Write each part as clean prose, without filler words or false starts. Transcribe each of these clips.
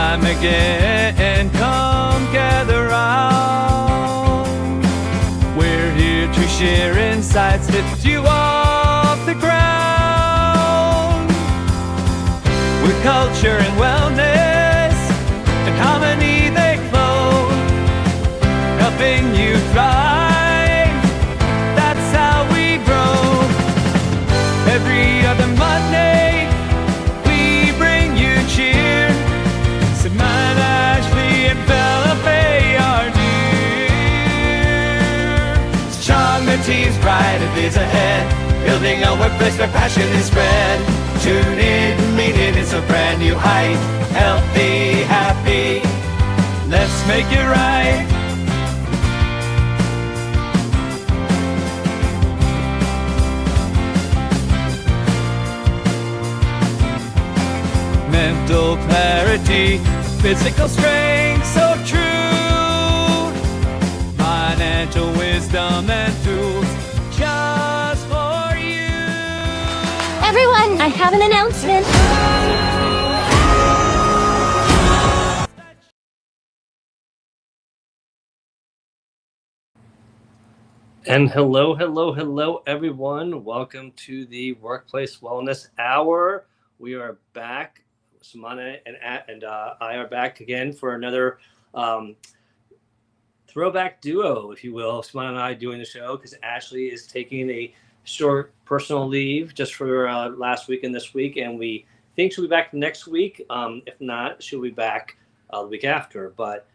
time again, come gather round. We're here to share insights, lift you off the ground. With culture and wellness and harmony they flow, helping you thrive, that's how we grow. Every other Monday, we bring you cheer. Sumana, Ashley, and Felipe are near. Strong, the team's bright, it is ahead, building a workplace where passion is spread. Tune in, meet it, it's a brand new height. Healthy, happy, let's make it right. Mental clarity, physical strength, so true. Financial wisdom and tools, just for you. Everyone, I have an announcement. And hello, everyone. Welcome to the Workplace Wellness Hour. We are back. Sumana and I are back again for another throwback duo, if you will. Sumana and I doing the show because Ashley is taking a short personal leave just for last week and this week, and we think she'll be back next week. If not, she'll be back the week after. But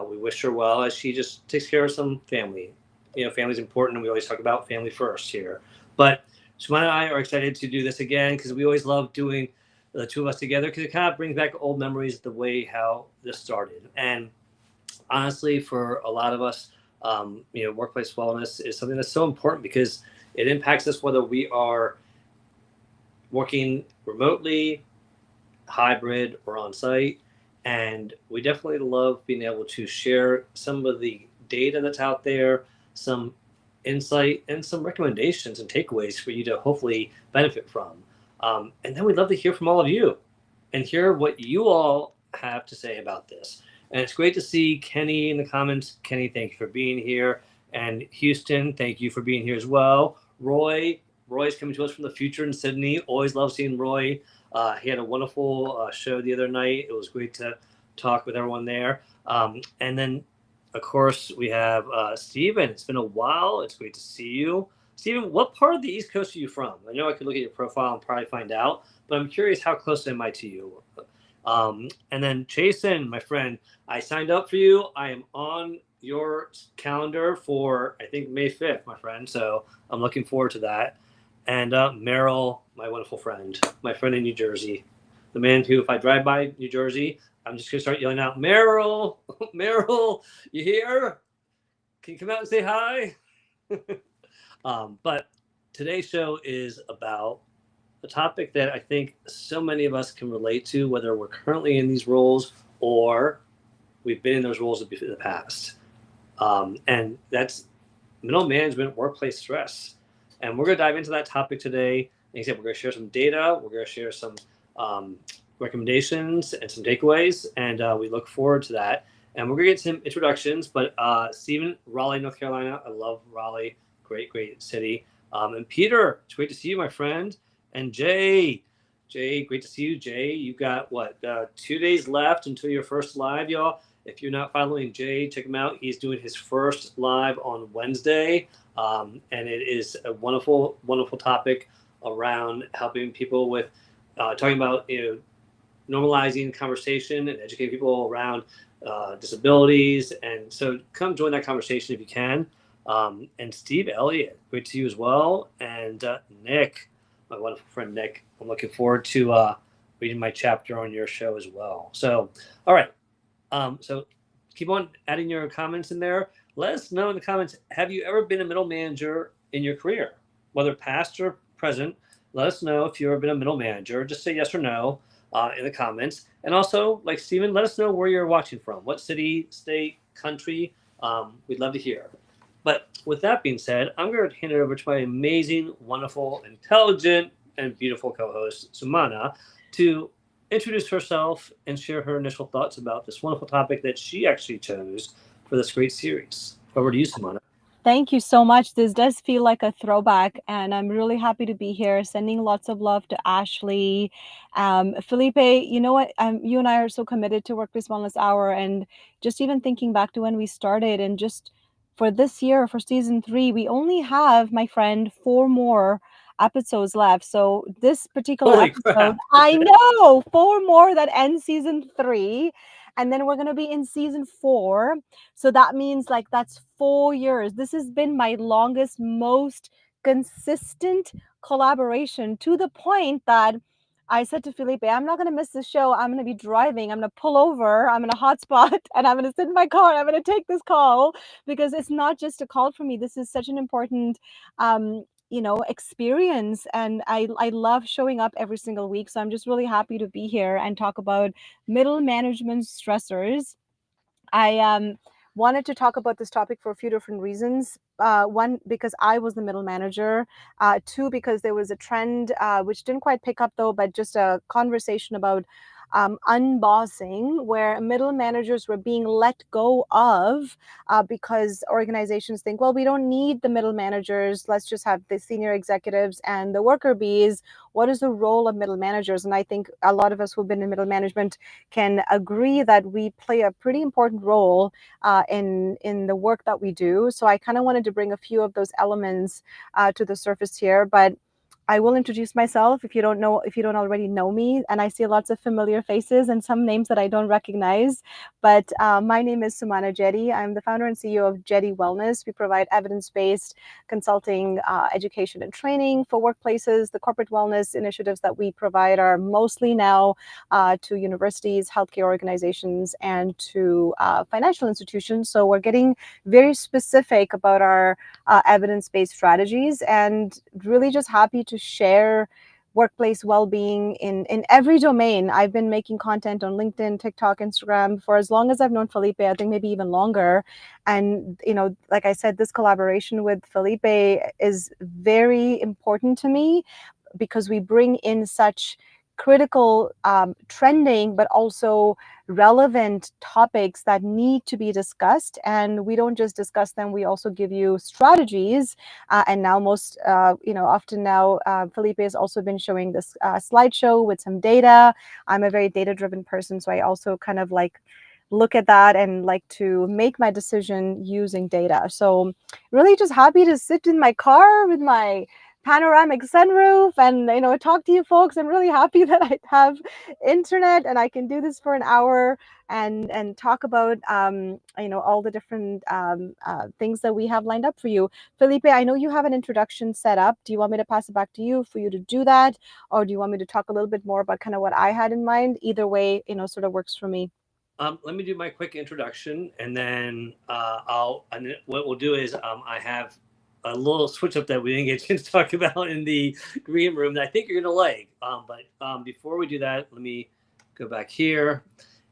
we wish her well as she just takes care of some family. You know, family's important, and we always talk about family first here. But Sumana and I are excited to do this again because we always love doing the two of us together because it kind of brings back old memories of the way how this started. And honestly, for a lot of us, workplace wellness is something that's so important because it impacts us whether we are working remotely, hybrid, or on site. And we definitely love being able to share some of the data that's out there, some insight, and some recommendations and takeaways for you to hopefully benefit from. And then we'd love to hear from all of you and hear what you all have to say about this. And it's great to see Kenny in the comments. Kenny, thank you for being here. And Houston, thank you for being here as well. Roy's coming to us from the future in Sydney. Always love seeing Roy. He had a wonderful show the other night. It was great to talk with everyone there. And then, of course, we have Steven. It's been a while. It's great to see you. Steven, what part of the East Coast are you from? I know I could look at your profile and probably find out, but I'm curious, how close am I to you? And then Jason, my friend, I signed up for you. I am on your calendar for, I think, May 5th, my friend. So I'm looking forward to that. And Merrill, my wonderful friend, my friend in New Jersey, the man who, if I drive by New Jersey, I'm just going to start yelling out, Merrill, Merrill, you here? Can you come out and say hi? But today's show is about a topic that I think so many of us can relate to, whether we're currently in these roles or we've been in those roles in the past. And that's middle management, workplace stress. And we're going to dive into that topic today. Like I said, we're going to share some data. We're going to share some recommendations and some takeaways. And we look forward to that. And we're going to get some introductions. But Stephen, Raleigh, North Carolina. I love Raleigh. Great city. And Peter, it's great to see you, my friend. And Jay, great to see you. Jay, you've got, 2 days left until your first live, y'all. If you're not following Jay, check him out. He's doing his first live on Wednesday. And it is a wonderful, wonderful topic around helping people with talking about, normalizing conversation and educating people around disabilities. And so come join that conversation if you can. And Steve Elliott, great to see you as well. And Nick, my wonderful friend Nick, I'm looking forward to reading my chapter on your show as well. So, all right. So keep on adding your comments in there. Let us know in the comments, have you ever been a middle manager in your career, whether past or present? Let us know if you've ever been a middle manager. Just say yes or no in the comments. And also, like Steven, let us know where you're watching from, what city, state, country. We'd love to hear. But with that being said, I'm going to hand it over to my amazing, wonderful, intelligent, and beautiful co-host, Sumana, to introduce herself and share her initial thoughts about this wonderful topic that she actually chose for this great series. Over to you, Sumana. Thank you so much. This does feel like a throwback, and I'm really happy to be here. Sending lots of love to Ashley. Felipe, you know what? You and I are so committed to Workplace Wellness Hour, and just even thinking back to when we started, and just for this year, for season 3, we only have, my friend, 4 more episodes left. So this particular Holy episode, crap. I know, 4 more that end season 3, and then we're going to be in season 4. So that means like that's 4 years. This has been my longest, most consistent collaboration, to the point that I said to Felipe, I'm not going to miss the show. I'm going to be driving. I'm going to pull over. I'm in a hotspot and I'm going to sit in my car. I'm going to take this call, because it's not just a call for me. This is such an important, experience. And I love showing up every single week. So I'm just really happy to be here and talk about middle management stressors. I wanted to talk about this topic for a few different reasons. One, because I was the middle manager. Two, because there was a trend which didn't quite pick up though, but just a conversation about unbossing, where middle managers were being let go of because organizations think, well, we don't need the middle managers. Let's just have the senior executives and the worker bees. What is the role of middle managers? And I think a lot of us who've been in middle management can agree that we play a pretty important role in the work that we do. So I kind of wanted to bring a few of those elements to the surface here, but I will introduce myself if you don't already know me, and I see lots of familiar faces and some names that I don't recognize. But my name is Sumana Jetty. I'm the founder and CEO of Jetty Wellness. We provide evidence-based consulting, education, and training for workplaces. The corporate wellness initiatives that we provide are mostly now to universities, healthcare organizations, and to financial institutions. So we're getting very specific about our evidence-based strategies, and really just happy to share workplace well-being in every domain. I've been making content on LinkedIn, TikTok, Instagram for as long as I've known Felipe, I think maybe even longer. And, like I said, this collaboration with Felipe is very important to me, because we bring in such critical trending, but also relevant topics that need to be discussed. And we don't just discuss them, we also give you strategies. And now often now, Felipe has also been showing this slideshow with some data. I'm a very data-driven person, so I also kind of like look at that and like to make my decision using data. So really just happy to sit in my car with my panoramic sunroof and talk to you folks. I'm really happy that I have internet and I can do this for an hour and talk about all the different things that we have lined up for you. Felipe, I know you have an introduction set up. Do you want me to pass it back to you for you to do that, or do you want me to talk a little bit more about kind of what I had in mind? Either way, sort of works for me. Let me do my quick introduction, and then what we'll do is I have a little switch up that we didn't get a chance to talk about in the green room that I think you're gonna like. But before we do that, let me go back here.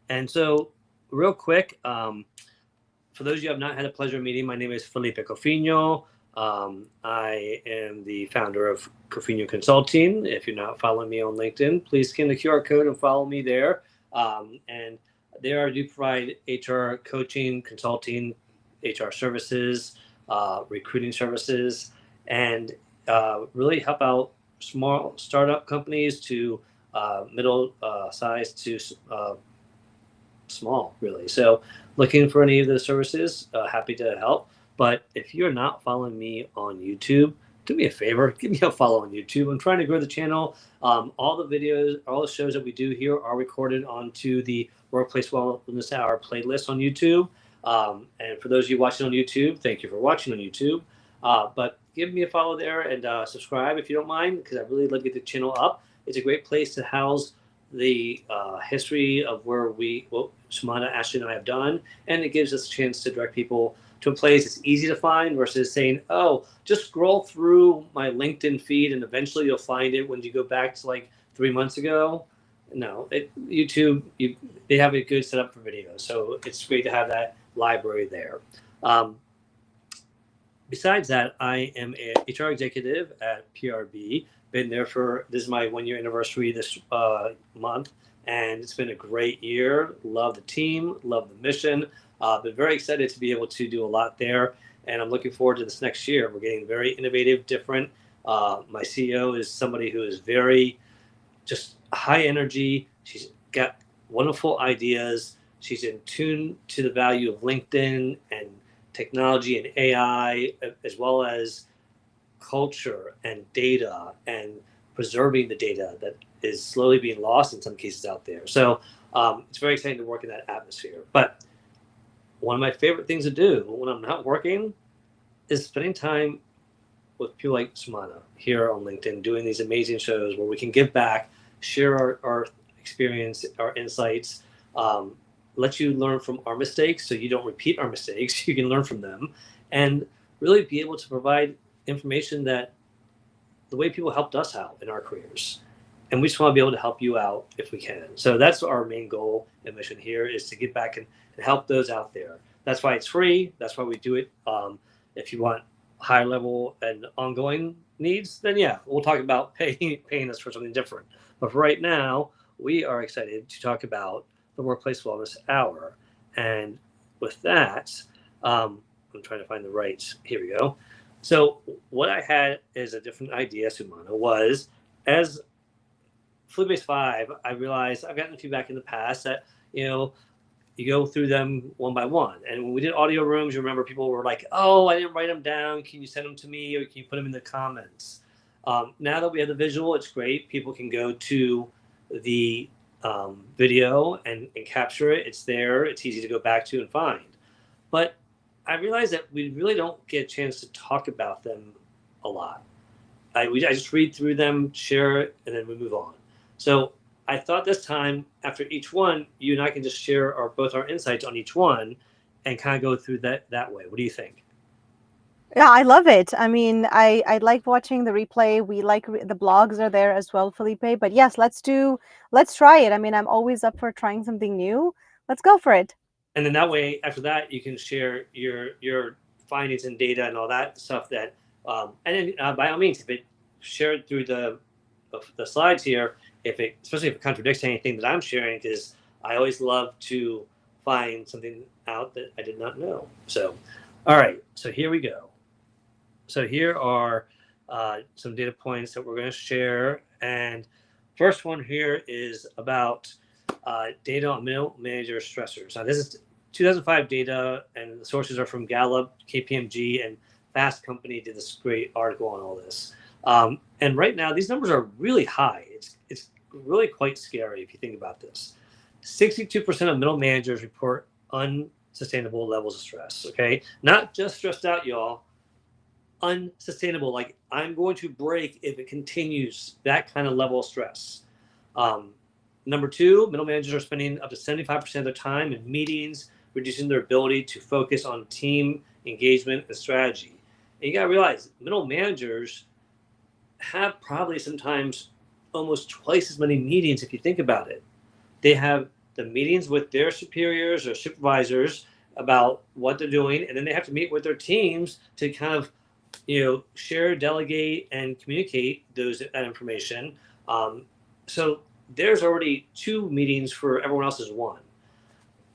And so, real quick, for those of you who have not had the pleasure of meeting, my name is Felipe Cofino. I am the founder of Cofino Consulting. If you're not following me on LinkedIn, please scan the QR code and follow me there. And there I do provide HR coaching, consulting, HR services, recruiting services, and really help out small startup companies to middle size to small, really. So looking for any of those services, happy to help. But if you're not following me on YouTube, do me a favor, give me a follow on YouTube. I'm trying to grow the channel. All the videos, all the shows that we do here are recorded onto the Workplace Wellness Hour playlist on YouTube. And for those of you watching on YouTube, thank you for watching on YouTube. But give me a follow there and subscribe if you don't mind, because I really love to get the channel up. It's a great place to house the history of what Sumana, Ashley, and I have done, and it gives us a chance to direct people to a place that's easy to find versus saying, oh, just scroll through my LinkedIn feed and eventually you'll find it when you go back to like 3 months ago. No, YouTube, they have a good setup for videos, so it's great to have that library there. Besides that, I am an HR executive at PRB. Been there this is my 1 year anniversary this month. and it's been a great year. Love the team, love the mission. Been very excited to be able to do a lot there, and I'm looking forward to this next year. We're getting very innovative, different. My CEO is somebody who is very just high energy. She's got wonderful ideas. She's in tune to the value of LinkedIn and technology and AI, as well as culture and data and preserving the data that is slowly being lost in some cases out there. So it's very exciting to work in that atmosphere. But one of my favorite things to do when I'm not working is spending time with people like Sumana here on LinkedIn, doing these amazing shows where we can give back, share our experience, our insights, let you learn from our mistakes so you don't repeat our mistakes. You can learn from them and really be able to provide information that the way people helped us out in our careers. And we just want to be able to help you out if we can. So that's our main goal and mission here, is to get back and help those out there. That's why it's free. That's why we do it. If you want high level and ongoing needs, then yeah, we'll talk about paying us for something different. But for right now, we are excited to talk about the Workplace Wellness Hour. And with that, I'm trying to find the right, here we go. So what I had is a different idea, Sumana, was as Felipe's 5, I realized I've gotten feedback in the past that, you go through them one by one. And when we did audio rooms, you remember people were like, oh, I didn't write them down. Can you send them to me, or can you put them in the comments? Now that we have the visual, it's great. People can go to the video and capture it. It's there. It's easy to go back to and find. But I realized that we really don't get a chance to talk about them a lot. I just read through them, share it, and then we move on. So I thought this time, after each one, you and I can just share both our insights on each one and kind of go through that way. What do you think? Yeah, I love it. I mean, I like watching the replay. We like the blogs are there as well, Felipe. But yes, let's try it. I mean, I'm always up for trying something new. Let's go for it. And then that way, after that, you can share your findings and data and all that stuff. That and then by all means, if it shared through the slides here, especially if it contradicts anything that I'm sharing, because I always love to find something out that I did not know. So, all right, so here we go. So here are some data points that we're going to share. And first one here is about data on middle manager stressors. Now, this is 2005 data, and the sources are from Gallup, KPMG, and Fast Company did this great article on all this. And right now, these numbers are really high. It's really quite scary if you think about this. 62% of middle managers report unsustainable levels of stress, okay? Not just stressed out, y'all. Unsustainable, like I'm going to break if it continues, that kind of level of stress. Number 2, middle managers are spending up to 75% of their time in meetings, reducing their ability to focus on team engagement and strategy. And you got to realize, middle managers have probably sometimes almost twice as many meetings if you think about it. They have the meetings with their superiors or supervisors about what they're doing, and then they have to meet with their teams to kind of share, delegate, and communicate that information. So there's already 2 meetings for everyone else's 1.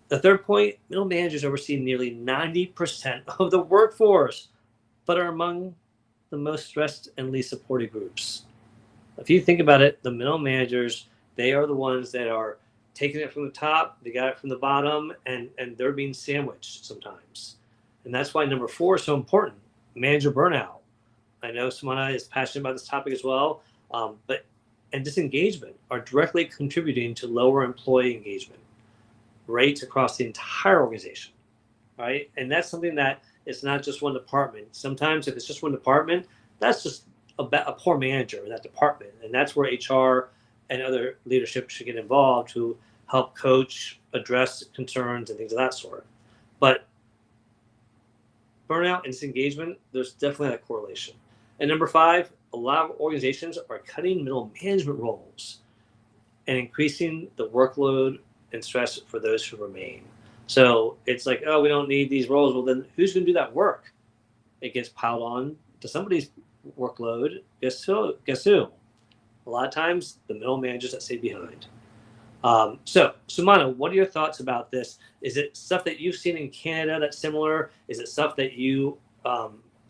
The third point, middle managers oversee nearly 90% of the workforce, but are among the most stressed and least supported groups. If you think about it, the middle managers, they are the ones that are taking it from the top, they got it from the bottom, and they're being sandwiched sometimes. And that's why number 4 is so important. Manager burnout. I know Sumana is passionate about this topic as well, and disengagement are directly contributing to lower employee engagement rates across the entire organization, right? And that's something that is not just one department. Sometimes if it's just one department, that's just a poor manager in that department, and that's where HR and other leadership should get involved to help coach, address concerns, and things of that sort. But burnout and disengagement, there's definitely that correlation. And number 5, a lot of organizations are cutting middle management roles and increasing the workload and stress for those who remain. So it's like, oh, we don't need these roles. Well, then who's going to do that work? It gets piled on to somebody's workload. Guess who? A lot of times, the middle managers that stay behind. So, Sumana, what are your thoughts about this? Is it stuff that you've seen in Canada that's similar? Is it stuff that you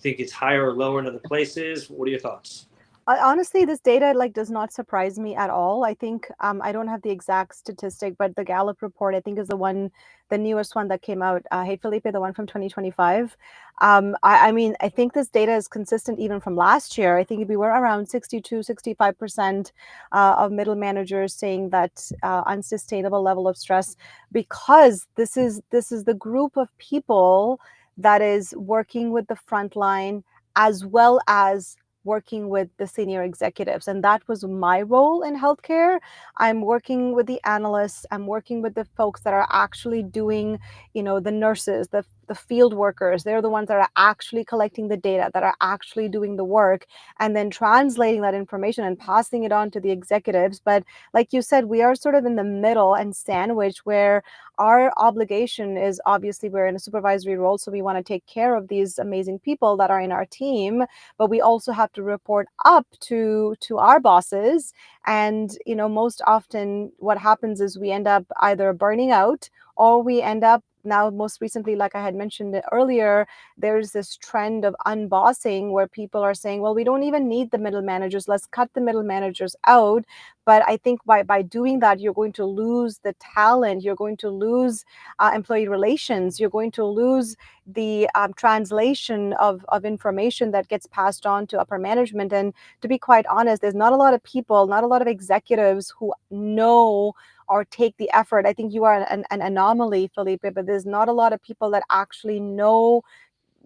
think it's higher or lower in other places? What are your thoughts? Honestly, this data like does not surprise me at all. I think I don't have the exact statistic, but the Gallup report I think is the newest one that came out. Hey Felipe, the one from 2025. I mean, I think this data is consistent even from last year. I think we were around 62, 65% of middle managers saying that unsustainable level of stress, because this is the group of people that is working with the front line as well as working with the senior executives. And that was my role in healthcare. I'm working with the analysts, I'm working with the folks that are actually doing, the nurses, the field workers. They're the ones that are actually collecting the data, that are actually doing the work, and then translating that information and passing it on to the executives. But like you said, we are sort of in the middle and sandwich, where our obligation is, obviously we're in a supervisory role, so we want to take care of these amazing people that are in our team, but we also have to report up to our bosses. And most often what happens is we end up either burning out, or we end up, now most recently, like I had mentioned earlier, there's this trend of unbossing, where people are saying, well, we don't even need the middle managers, let's cut the middle managers out. But I think by doing that, you're going to lose the talent, you're going to lose employee relations, you're going to lose the translation of information that gets passed on to upper management. And to be quite honest, there's not a lot of people, not a lot of executives who know or take the effort. I think you are an anomaly, Felipe, but there's not a lot of people that actually know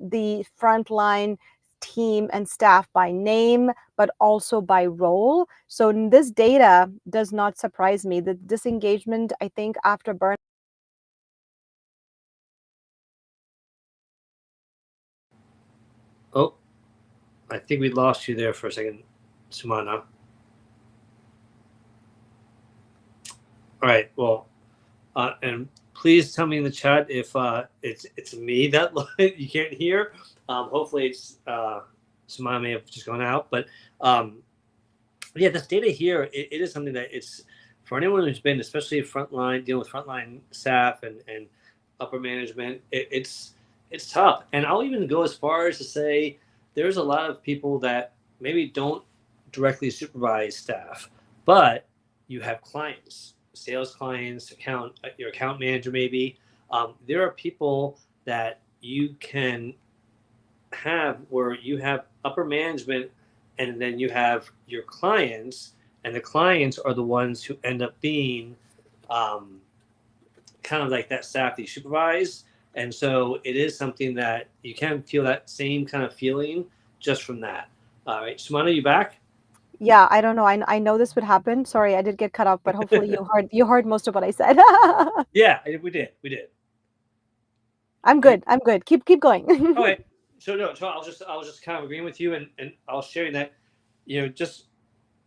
the frontline team and staff by name, but also by role. So this data does not surprise me. The disengagement, I think, after burn. Oh, I think we lost you there for a second, Sumana. All right. Well, and please tell me in the chat if it's me that you can't hear. Hopefully, it's Sumana may have just gone out, but yeah, this data here, it is something that it's for anyone who's been, especially frontline, dealing with frontline staff and upper management. It's tough, and I'll even go as far as to say there's a lot of people that maybe don't directly supervise staff, but you have clients, sales clients, your account manager maybe. There are people that you can have where you have upper management, and then you have your clients, and the clients are the ones who end up being kind of like that staff that you supervise. And so it is something that you can feel that same kind of feeling just from that. All right, Sumana, you back? Yeah, I don't know. I know this would happen. Sorry, I did get cut off, but hopefully you heard most of what I said. Yeah, we did. I'm good. I'm good. Keep going. All right. So no, so I was just kind of agreeing with you, and I was sharing that, just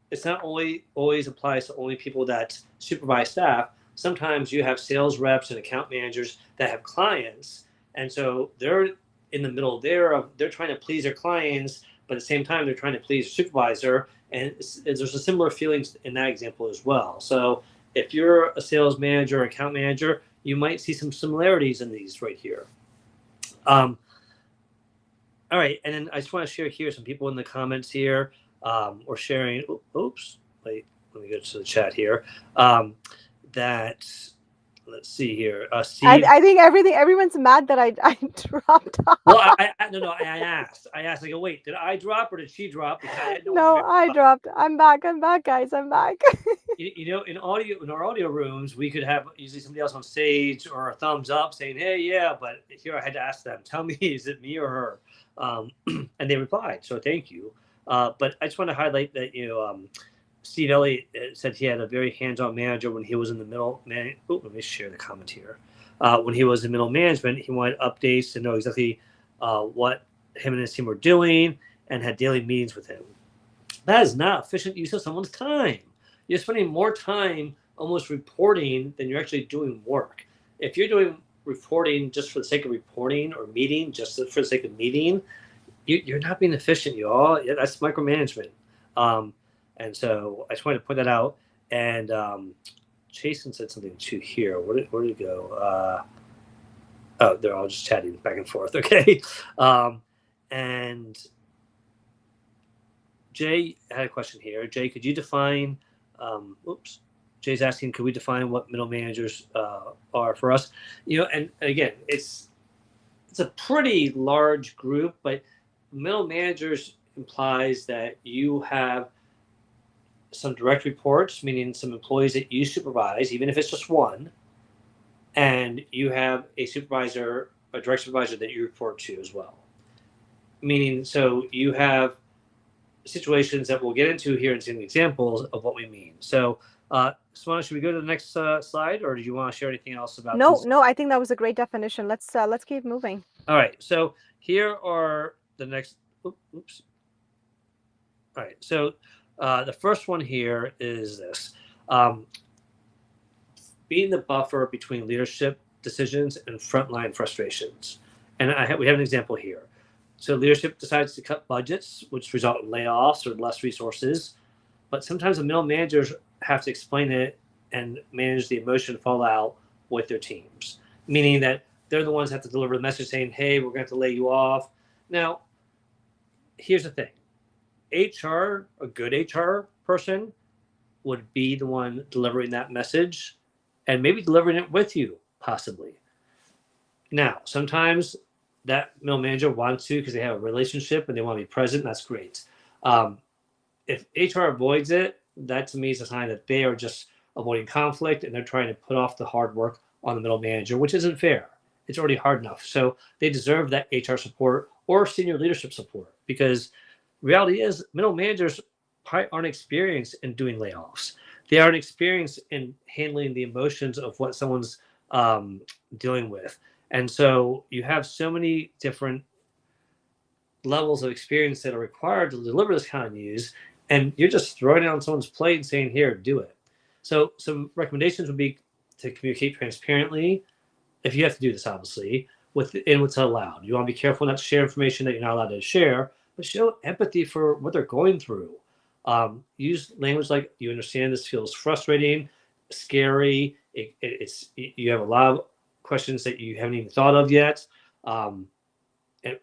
it's not always applies to only people that supervise staff. Sometimes you have sales reps and account managers that have clients, and so they're in the middle there they're trying to please their clients, but at the same time they're trying to please their supervisor, and there's a similar feelings in that example as well. So if you're a sales manager or account manager, you might see some similarities in these right here. All right, and then I just want to share here some people in the comments here or sharing. Oops, wait, let me go to the chat here. That let's see here. Steve, I think everyone's mad that I dropped off. well, I asked. I go, wait, did I drop or did she drop? No, I dropped. I'm back, guys. I'm back. In our audio rooms, we could have usually somebody else on stage or a thumbs up saying, "Hey, yeah," but here I had to ask them, "Tell me, is it me or her?" And they replied, so thank you. But I just want to highlight that Steve Elliott said he had a very hands-on manager when he was in the middle. Let me share the comment here. When he was in middle management, he wanted updates to know exactly what him and his team were doing, and had daily meetings with him. That is not efficient use of someone's time. You're spending more time almost reporting than you're actually doing work. If you're doing reporting just for the sake of reporting, or meeting just for the sake of meeting, you're not being efficient, y'all. That's micromanagement. And so I just wanted to point that out. And Jason said something too here. Where did it go? Oh, they're all just chatting back and forth. Okay. And Jay had a question here. Jay, could you define? Oops. Jay's asking, could we define what middle managers are for us? And again, it's a pretty large group, but middle managers implies that you have some direct reports, meaning some employees that you supervise, even if it's just one, and you have a supervisor, a direct supervisor that you report to as well. Meaning, so you have situations that we'll get into here and some examples of what we mean. So, Sumana, should we go to the next slide, or do you want to share anything else about? No, I think that was a great definition. Let's keep moving. All right. So here are the next. Oops. All right. So the first one here is this: being the buffer between leadership decisions and frontline frustrations. And we have an example here. So leadership decides to cut budgets, which result in layoffs or less resources. But sometimes the middle managers have to explain it and manage the emotion fallout with their teams, meaning that they're the ones that have to deliver the message saying, hey, we're going to have to lay you off. Now, here's the thing. HR, a good HR person, would be the one delivering that message and maybe delivering it with you, possibly. Now, sometimes that middle manager wants to because they have a relationship and they want to be present. That's great. If HR avoids it, that to me is a sign that they are just avoiding conflict and they're trying to put off the hard work on the middle manager, which isn't fair. It's already hard enough. So they deserve that HR support or senior leadership support, because reality is middle managers probably aren't experienced in doing layoffs. They aren't experienced in handling the emotions of what someone's dealing with. And so you have so many different levels of experience that are required to deliver this kind of news, and you're just throwing it on someone's plate and saying, here, do it. So some recommendations would be to communicate transparently, if you have to do this, obviously, within what's allowed. You want to be careful not to share information that you're not allowed to share, but show empathy for what they're going through. Use language like, you understand this feels frustrating, scary. You have a lot of questions that you haven't even thought of yet. And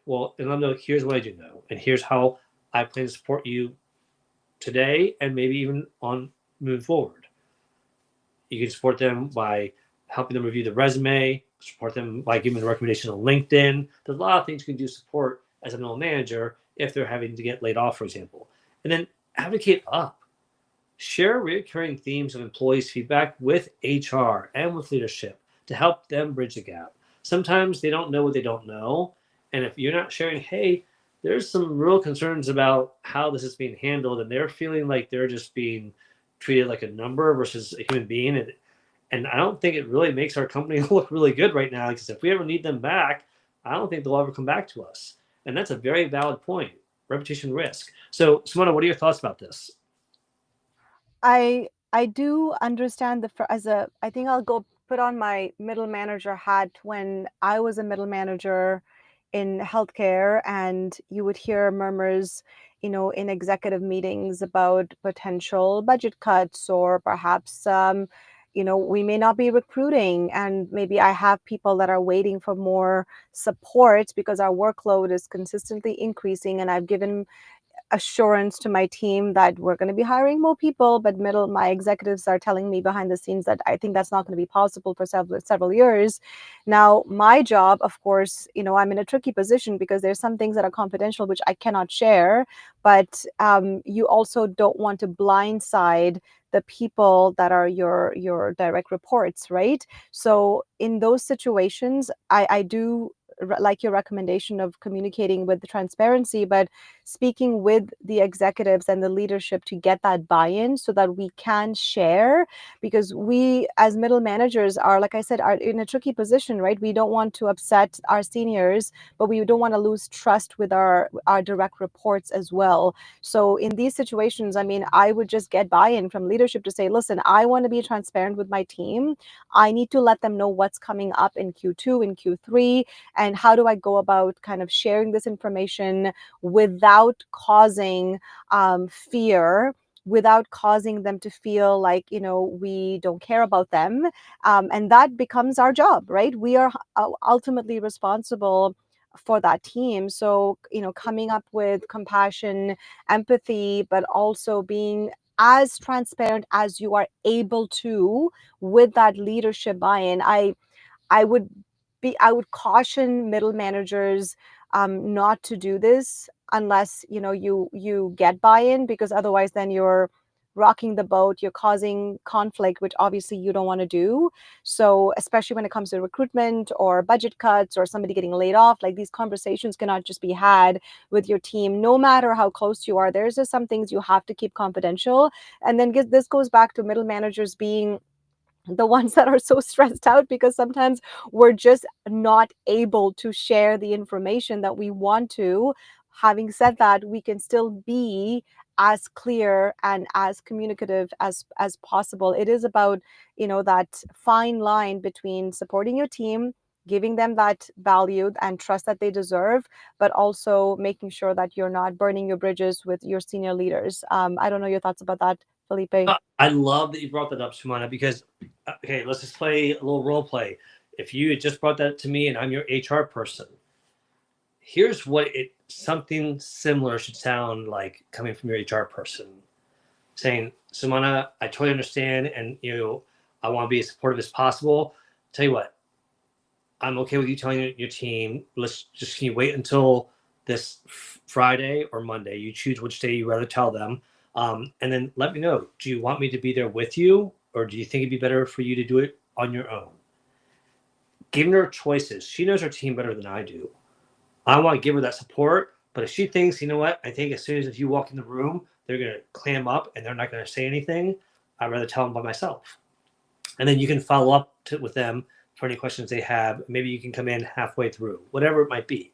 let them know, here's what I do know, and here's how I plan to support you today, and maybe even on moving forward. You can support them by helping them review the resume, support them by giving them a recommendation on LinkedIn. There's a lot of things you can do support as a middle manager if they're having to get laid off, for example. And then advocate up. Share recurring themes of employees' feedback with HR and with leadership to help them bridge the gap. Sometimes they don't know what they don't know. And if you're not sharing, hey, there's some real concerns about how this is being handled, and they're feeling like they're just being treated like a number versus a human being. And I don't think it really makes our company look really good right now, because if we ever need them back, I don't think they'll ever come back to us. And that's a very valid point. Reputation risk. So, Sumana, what are your thoughts about this? I do understand I think I'll go put on my middle manager hat. When I was a middle manager in healthcare, and you would hear murmurs, in executive meetings about potential budget cuts, or perhaps, we may not be recruiting, and maybe I have people that are waiting for more support because our workload is consistently increasing, and I've given assurance to my team that we're going to be hiring more people, but my executives are telling me behind the scenes that I think that's not going to be possible for several years. Now, my job, of course, I'm in a tricky position because there's some things that are confidential which I cannot share, but you also don't want to blindside the people that are your direct reports, right? So in those situations, I do like your recommendation of communicating with the transparency, but speaking with the executives and the leadership to get that buy-in so that we can share, because we as middle managers are, like I said, are in a tricky position, right? We don't want to upset our seniors, but we don't want to lose trust with our direct reports as well. So in these situations, I would just get buy-in from leadership to say, listen, I want to be transparent with my team. I need to let them know what's coming up in Q2 and Q3, and how do I go about kind of sharing this information without causing fear without causing them to feel like, we don't care about them. And that becomes our job, right? We are ultimately responsible for that team. So, coming up with compassion, empathy, but also being as transparent as you are able to with that leadership buy-in. I would caution middle managers not to do this unless you get buy-in, because otherwise then you're rocking the boat, you're causing conflict, which obviously you don't want to do. So especially when it comes to recruitment or budget cuts or somebody getting laid off, like these conversations cannot just be had with your team, no matter how close you are. There's just some things you have to keep confidential. And then this goes back to middle managers being the ones that are so stressed out because sometimes we're just not able to share the information that we want to. Having said that, we can still be as clear and as communicative as possible. It is about, that fine line between supporting your team, giving them that value and trust that they deserve, but also making sure that you're not burning your bridges with your senior leaders. I don't know your thoughts about that, Felipe. I love that you brought that up, Sumana, because, okay, let's just play a little role play. If you had just brought that to me and I'm your HR person, here's what something similar should sound like coming from your HR person, saying, Sumana, I totally understand, and I want to be as supportive as possible. Tell you what, I'm okay with you telling your team, can you wait until this Friday or Monday? You choose which day you rather tell them. And then let me know, do you want me to be there with you, or do you think it'd be better for you to do it on your own? Giving her choices. She knows her team better than I do. I want to give her that support, but if she thinks, you know what, I think as soon as if you walk in the room, they're going to clam up and they're not going to say anything, I'd rather tell them by myself. And then you can follow up with them for any questions they have. Maybe you can come in halfway through, whatever it might be.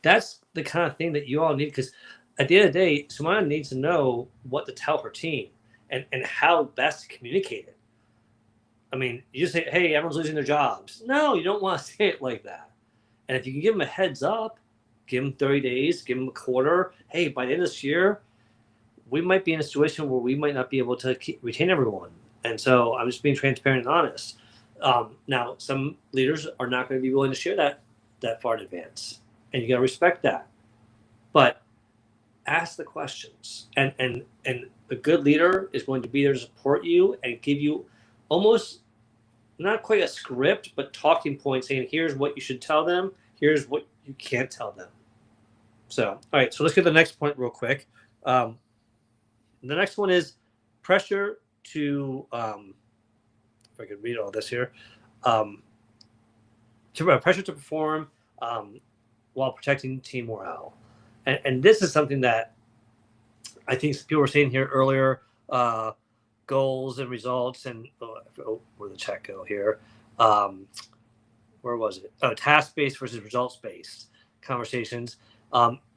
That's the kind of thing that you all need, because at the end of the day, Sumana needs to know what to tell her team and how best to communicate it. I mean, you just say, hey, everyone's losing their jobs. No, you don't want to say it like that. And if you can give them a heads up, give them 30 days, give them a quarter. Hey, by the end of this year, we might be in a situation where we might not be able to retain everyone. And so I'm just being transparent and honest. Now, some leaders are not going to be willing to share that far in advance. And you got to respect that. But ask the questions. And a good leader is going to be there to support you and give you almost not quite a script, but talking points saying, here's what you should tell them. Here's what you can't tell them. So, all right, so let's get to the next point real quick. The next one is pressure to, if I could read all this here, pressure to perform while protecting team morale. And this is something that I think people were saying here earlier, goals and results, and where'd the chat go here? Where was it? Oh, task-based versus results-based conversations.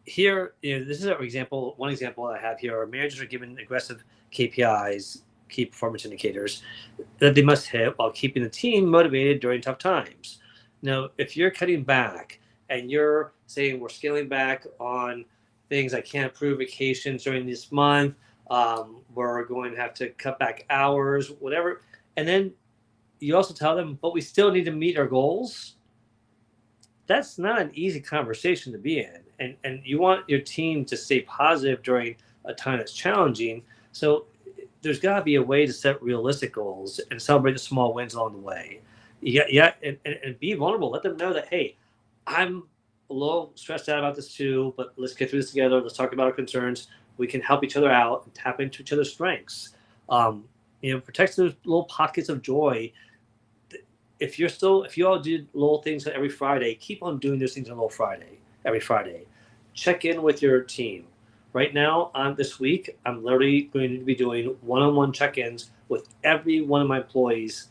Here, this is an example. One example I have here: managers are given aggressive KPIs, key performance indicators, that they must hit while keeping the team motivated during tough times. Now, if you're cutting back and you're saying we're scaling back on things, I can't approve vacations during this month, we're going to have to cut back hours, whatever, and then you also tell them, but we still need to meet our goals. That's not an easy conversation to be in. And you want your team to stay positive during a time that's challenging. So there's got to be a way to set realistic goals and celebrate the small wins along the way. And be vulnerable. Let them know that, hey, I'm a little stressed out about this too, but let's get through this together. Let's talk about our concerns. We can help each other out and tap into each other's strengths. Protect those little pockets of joy. If you all do little things every Friday, keep on doing those things on every Friday. Check in with your team. Right now, this week, I'm literally going to be doing one-on-one check-ins with every one of my employees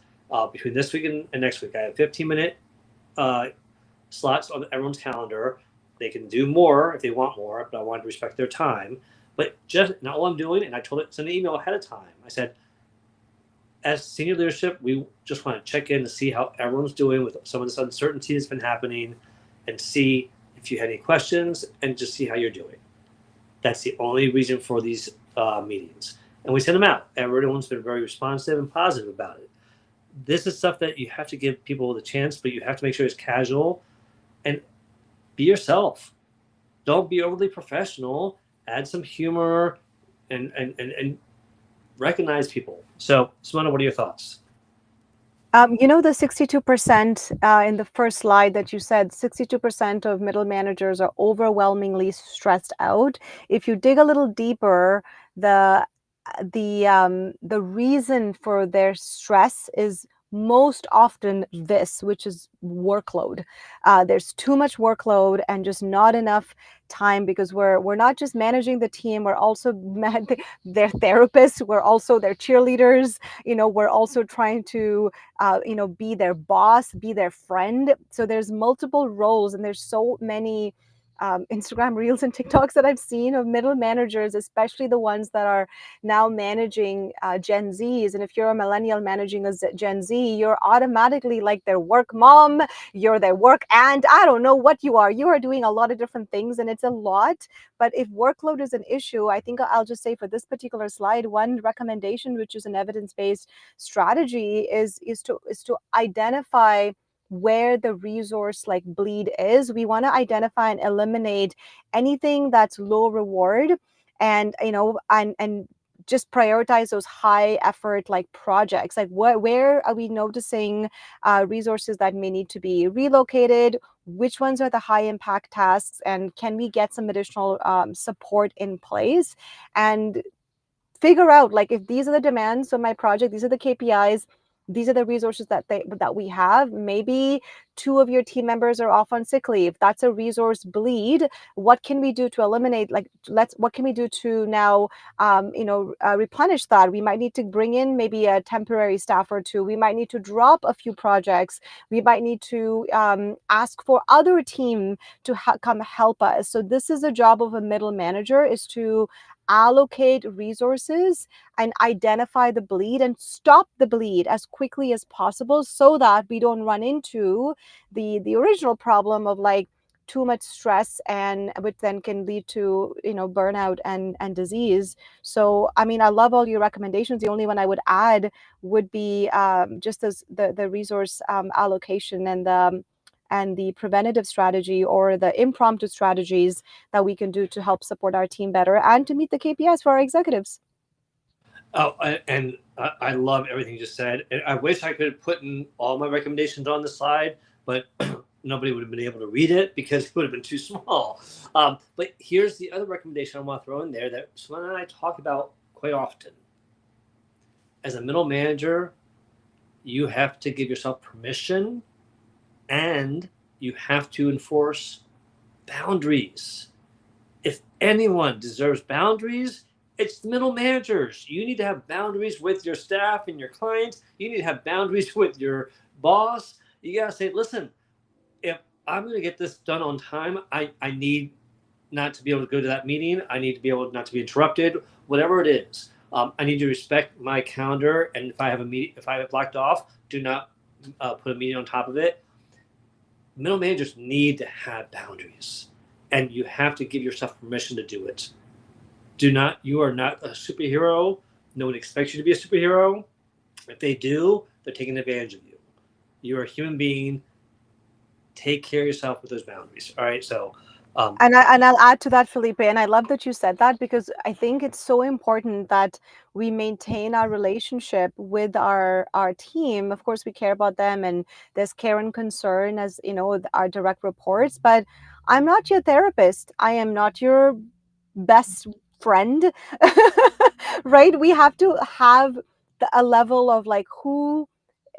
between this week and next week. I have 15-minute slots on everyone's calendar. They can do more if they want more, but I want to respect their time. But just not all I'm doing, and I sent an email ahead of time. I said, as senior leadership, we just want to check in to see how everyone's doing with some of this uncertainty that's been happening and see if you had any questions and just see how you're doing. That's the only reason for these meetings. and we send them out. Everyone's been very responsive and positive about it. This is stuff that you have to give people the chance, but you have to make sure it's casual and be yourself. Don't be overly professional. Add some humor and recognize people. So, Sumana, what are your thoughts? The 62% in the first slide that you said, 62% of middle managers are overwhelmingly stressed out. If you dig a little deeper, the reason for their stress is most often this, which is workload. There's too much workload and just not enough time, because we're not just managing the team, we're also their therapists, we're also their cheerleaders. We're also trying to be their boss, be their friend. So there's multiple roles, and there's so many Instagram reels and TikToks that I've seen of middle managers, especially the ones that are now managing Gen Zs. And if you're a millennial managing a Gen Z, you're automatically like their work mom, you're their work aunt. I don't know what you are. You are doing a lot of different things, and it's a lot. But if workload is an issue, I think I'll just say for this particular slide, one recommendation, which is an evidence-based strategy, is to identify where the resource like bleed is. We want to identify and eliminate anything that's low reward, and and just prioritize those high effort like projects. Like where are we noticing resources that may need to be relocated? Which ones are the high impact tasks, and can we get some additional support in place? And figure out, like, if these are the demands of my project, these are the KPIs, these are the resources that we have. Maybe two of your team members are off on sick leave. That's a resource bleed. What can we do to eliminate, what can we do to now replenish that? We might need to bring in maybe a temporary staff or two. We might need to drop a few projects. We might need to ask for other team to come help us. So this is a job of a middle manager, is to allocate resources and identify the bleed and stop the bleed as quickly as possible, so that we don't run into the original problem of like too much stress, and which then can lead to burnout and disease. So I mean, I love all your recommendations. The only one I would add would be just as the resource allocation and the preventative strategy, or the impromptu strategies that we can do to help support our team better and to meet the KPIs for our executives. Oh, and I love everything you just said. And I wish I could have put in all my recommendations on the slide, but nobody would have been able to read it because it would have been too small. But here's the other recommendation I want to throw in there that Sumana and I talk about quite often. As a middle manager, you have to give yourself permission, and you have to enforce boundaries. If anyone deserves boundaries, it's the middle managers. You need to have boundaries with your staff and your clients. You need to have boundaries with your boss. You got to say, listen, if I'm going to get this done on time, I need not to be able to go to that meeting. I need to be able not to be interrupted, whatever it is. I need to respect my calendar. And if I have a meeting, if I have it blocked off, do not put a meeting on top of it. Middle managers need to have boundaries, and you have to give yourself permission to do it. You are not a superhero. No one expects you to be a superhero. If they do, they're taking advantage of you. You're a human being. Take care of yourself with those boundaries. All right. So, and I'll add to that, Felipe, and I love that you said that, because I think it's so important that we maintain our relationship with our team. Of course, we care about them, and there's care and concern as our direct reports. But I'm not your therapist. I am not your best friend, right? We have to have a level of like,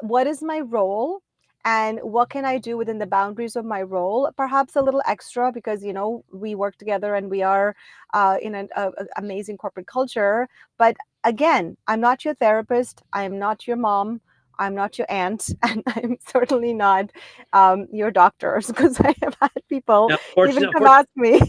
what is my role, and what can I do within the boundaries of my role? Perhaps a little extra, because we work together and we are in an amazing corporate culture. But again, I'm not your therapist. I am not your mom. I'm not your aunt, and I'm certainly not your doctors, because I have had people even come ask me.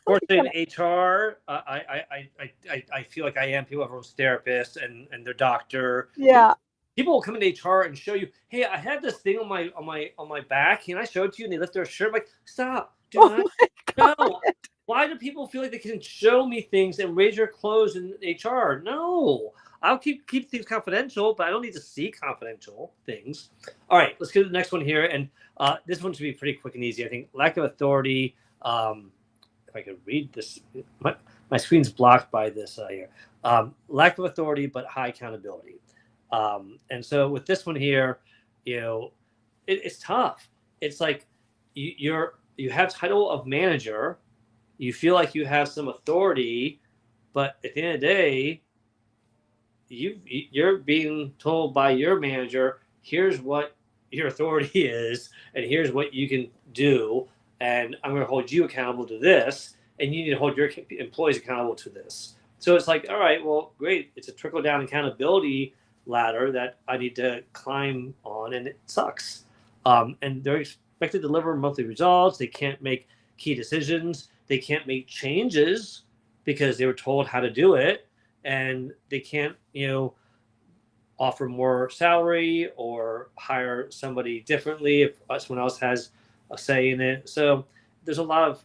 Fortunately, in HR, I feel like I am people everyone's therapist and their doctor. Yeah. People will come into HR and show you, hey, I had this thing on my back, and I showed it to you, and they lift their shirt. I'm like, stop, do not, no. Why do people feel like they can show me things and raise your clothes in HR? No, I'll keep things confidential, but I don't need to see confidential things. All right, let's go to the next one here, and this one should be pretty quick and easy. I think lack of authority. If I could read this, my screen's blocked by this here. Lack of authority, but high accountability. And so with this one here, it's tough. It's like you have title of manager, you feel like you have some authority, but at the end of the day, you're being told by your manager, here's what your authority is, and here's what you can do, and I'm going to hold you accountable to this, and you need to hold your employees accountable to this. So it's like, all right, well, great. It's a trickle down accountability ladder that I need to climb on, and it sucks. And they're expected to deliver monthly results. They can't make key decisions. They can't make changes because they were told how to do it, and they can't, offer more salary or hire somebody differently if someone else has a say in it. So there's a lot of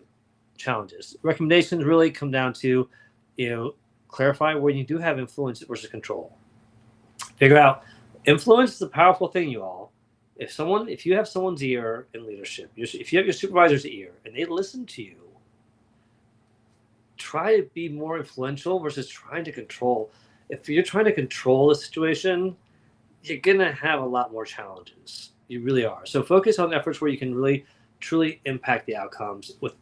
challenges. Recommendations really come down to, clarify where you do have influence versus control. Figure out influence is a powerful thing, you all. If you have someone's ear in leadership, if you have your supervisor's ear and they listen to you, try to be more influential versus trying to control. If you're trying to control the situation, you're going to have a lot more challenges. You really are. So focus on efforts where you can really, truly impact the outcomes with,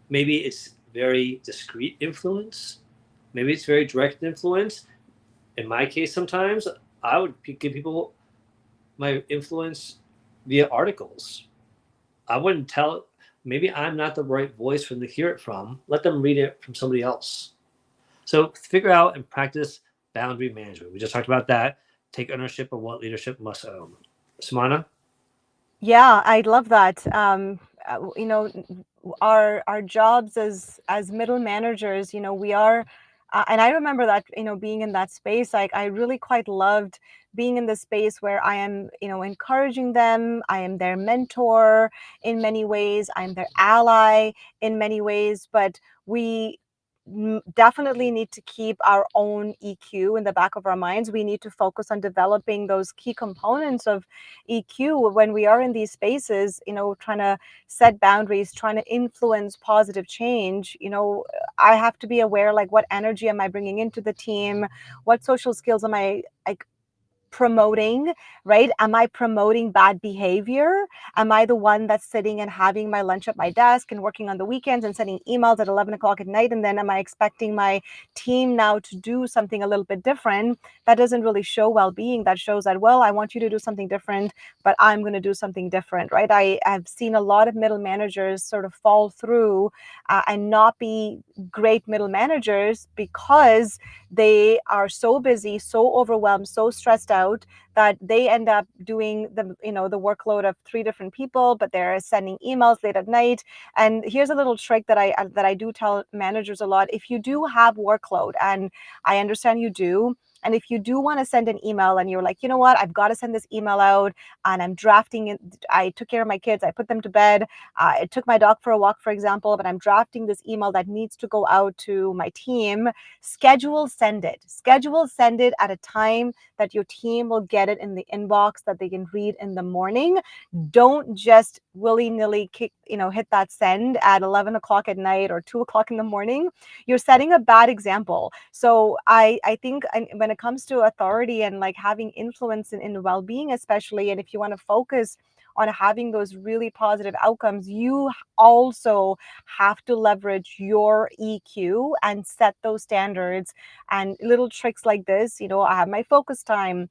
maybe it's very discreet influence. Maybe it's very direct influence. In my case, sometimes I would give people my influence via articles. I wouldn't tell, maybe I'm not the right voice for them to hear it from. Let them read it from somebody else. So figure out and practice boundary management. We just talked about that. Take ownership of what leadership must own. Sumana? Yeah, I love that. Our jobs as middle managers, we are, and I remember that, being in that space, like I really quite loved being in the space where I am, encouraging them. I am their mentor in many ways. I'm their ally in many ways, but we definitely need to keep our own EQ in the back of our minds. We need to focus on developing those key components of EQ when we are in these spaces, trying to set boundaries, trying to influence positive change. I have to be aware, like, what energy am I bringing into the team? What social skills am I promoting, right? Am I promoting bad behavior? Am I the one that's sitting and having my lunch at my desk and working on the weekends and sending emails at 11 o'clock at night? And then am I expecting my team now to do something a little bit different? That doesn't really show well-being. That shows that, well, I want you to do something different, but I'm going to do something different, right? I have seen a lot of middle managers sort of fall through and not be great middle managers because they are so busy, so overwhelmed, so stressed out that they end up doing the workload of 3 different people, but they're sending emails late at night. And here's a little trick that I do tell managers a lot. If you do have workload, and I understand you do, and if you do want to send an email and you're like, you know what, I've got to send this email out and I'm drafting it. I took care of my kids. I put them to bed. I took my dog for a walk, for example, but I'm drafting this email that needs to go out to my team. Schedule send it at a time that your team will get it in the inbox that they can read in the morning. Don't just willy-nilly hit that send at 11 o'clock at night or 2 o'clock in the morning. You're setting a bad example. So I think when it comes to authority and like having influence in well-being, especially, and if you want to focus on having those really positive outcomes, you also have to leverage your EQ and set those standards. And little tricks like this, I have my focus time.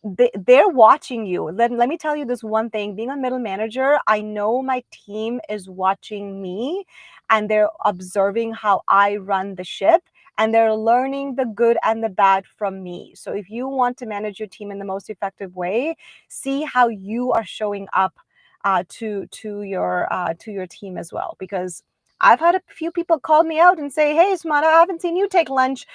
They're watching you. Let me tell you this one thing. Being a middle manager, I know my team is watching me and they're observing how I run the ship, and they're learning the good and the bad from me. So if you want to manage your team in the most effective way, see how you are showing up to your team as well, because I've had a few people call me out and say, hey, Sumana, I haven't seen you take lunch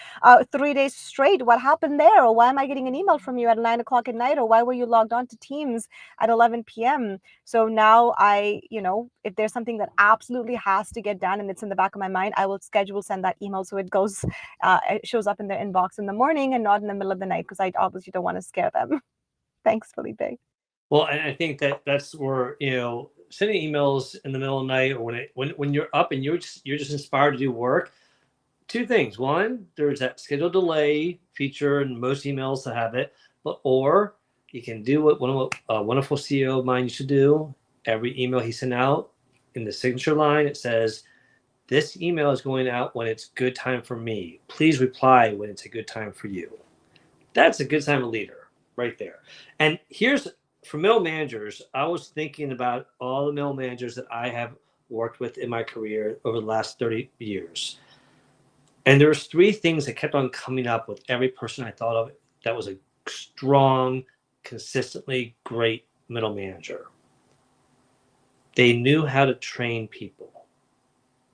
3 days straight. What happened there? Or why am I getting an email from you at 9 o'clock at night? Or why were you logged on to Teams at 11 p.m.? So now if there's something that absolutely has to get done and it's in the back of my mind, I will send that email so it goes, it shows up in their inbox in the morning and not in the middle of the night, because I obviously don't want to scare them. Thanks, Felipe. Well, and I think that's where, sending emails in the middle of the night, or when you're up and you're just inspired to do work. Two things. One, there's that schedule delay feature in most emails that have it, or you can do what a wonderful CEO of mine used to do. Every email he sent out, in the signature line, it says, "This email is going out when it's good time for me. Please reply when it's a good time for you." That's a good sign of a leader right there. And here's, for middle managers, I was thinking about all the middle managers that I have worked with in my career over the last 30 years. And there's three things that kept on coming up with every person I thought of that was a strong, consistently great middle manager. They knew how to train people.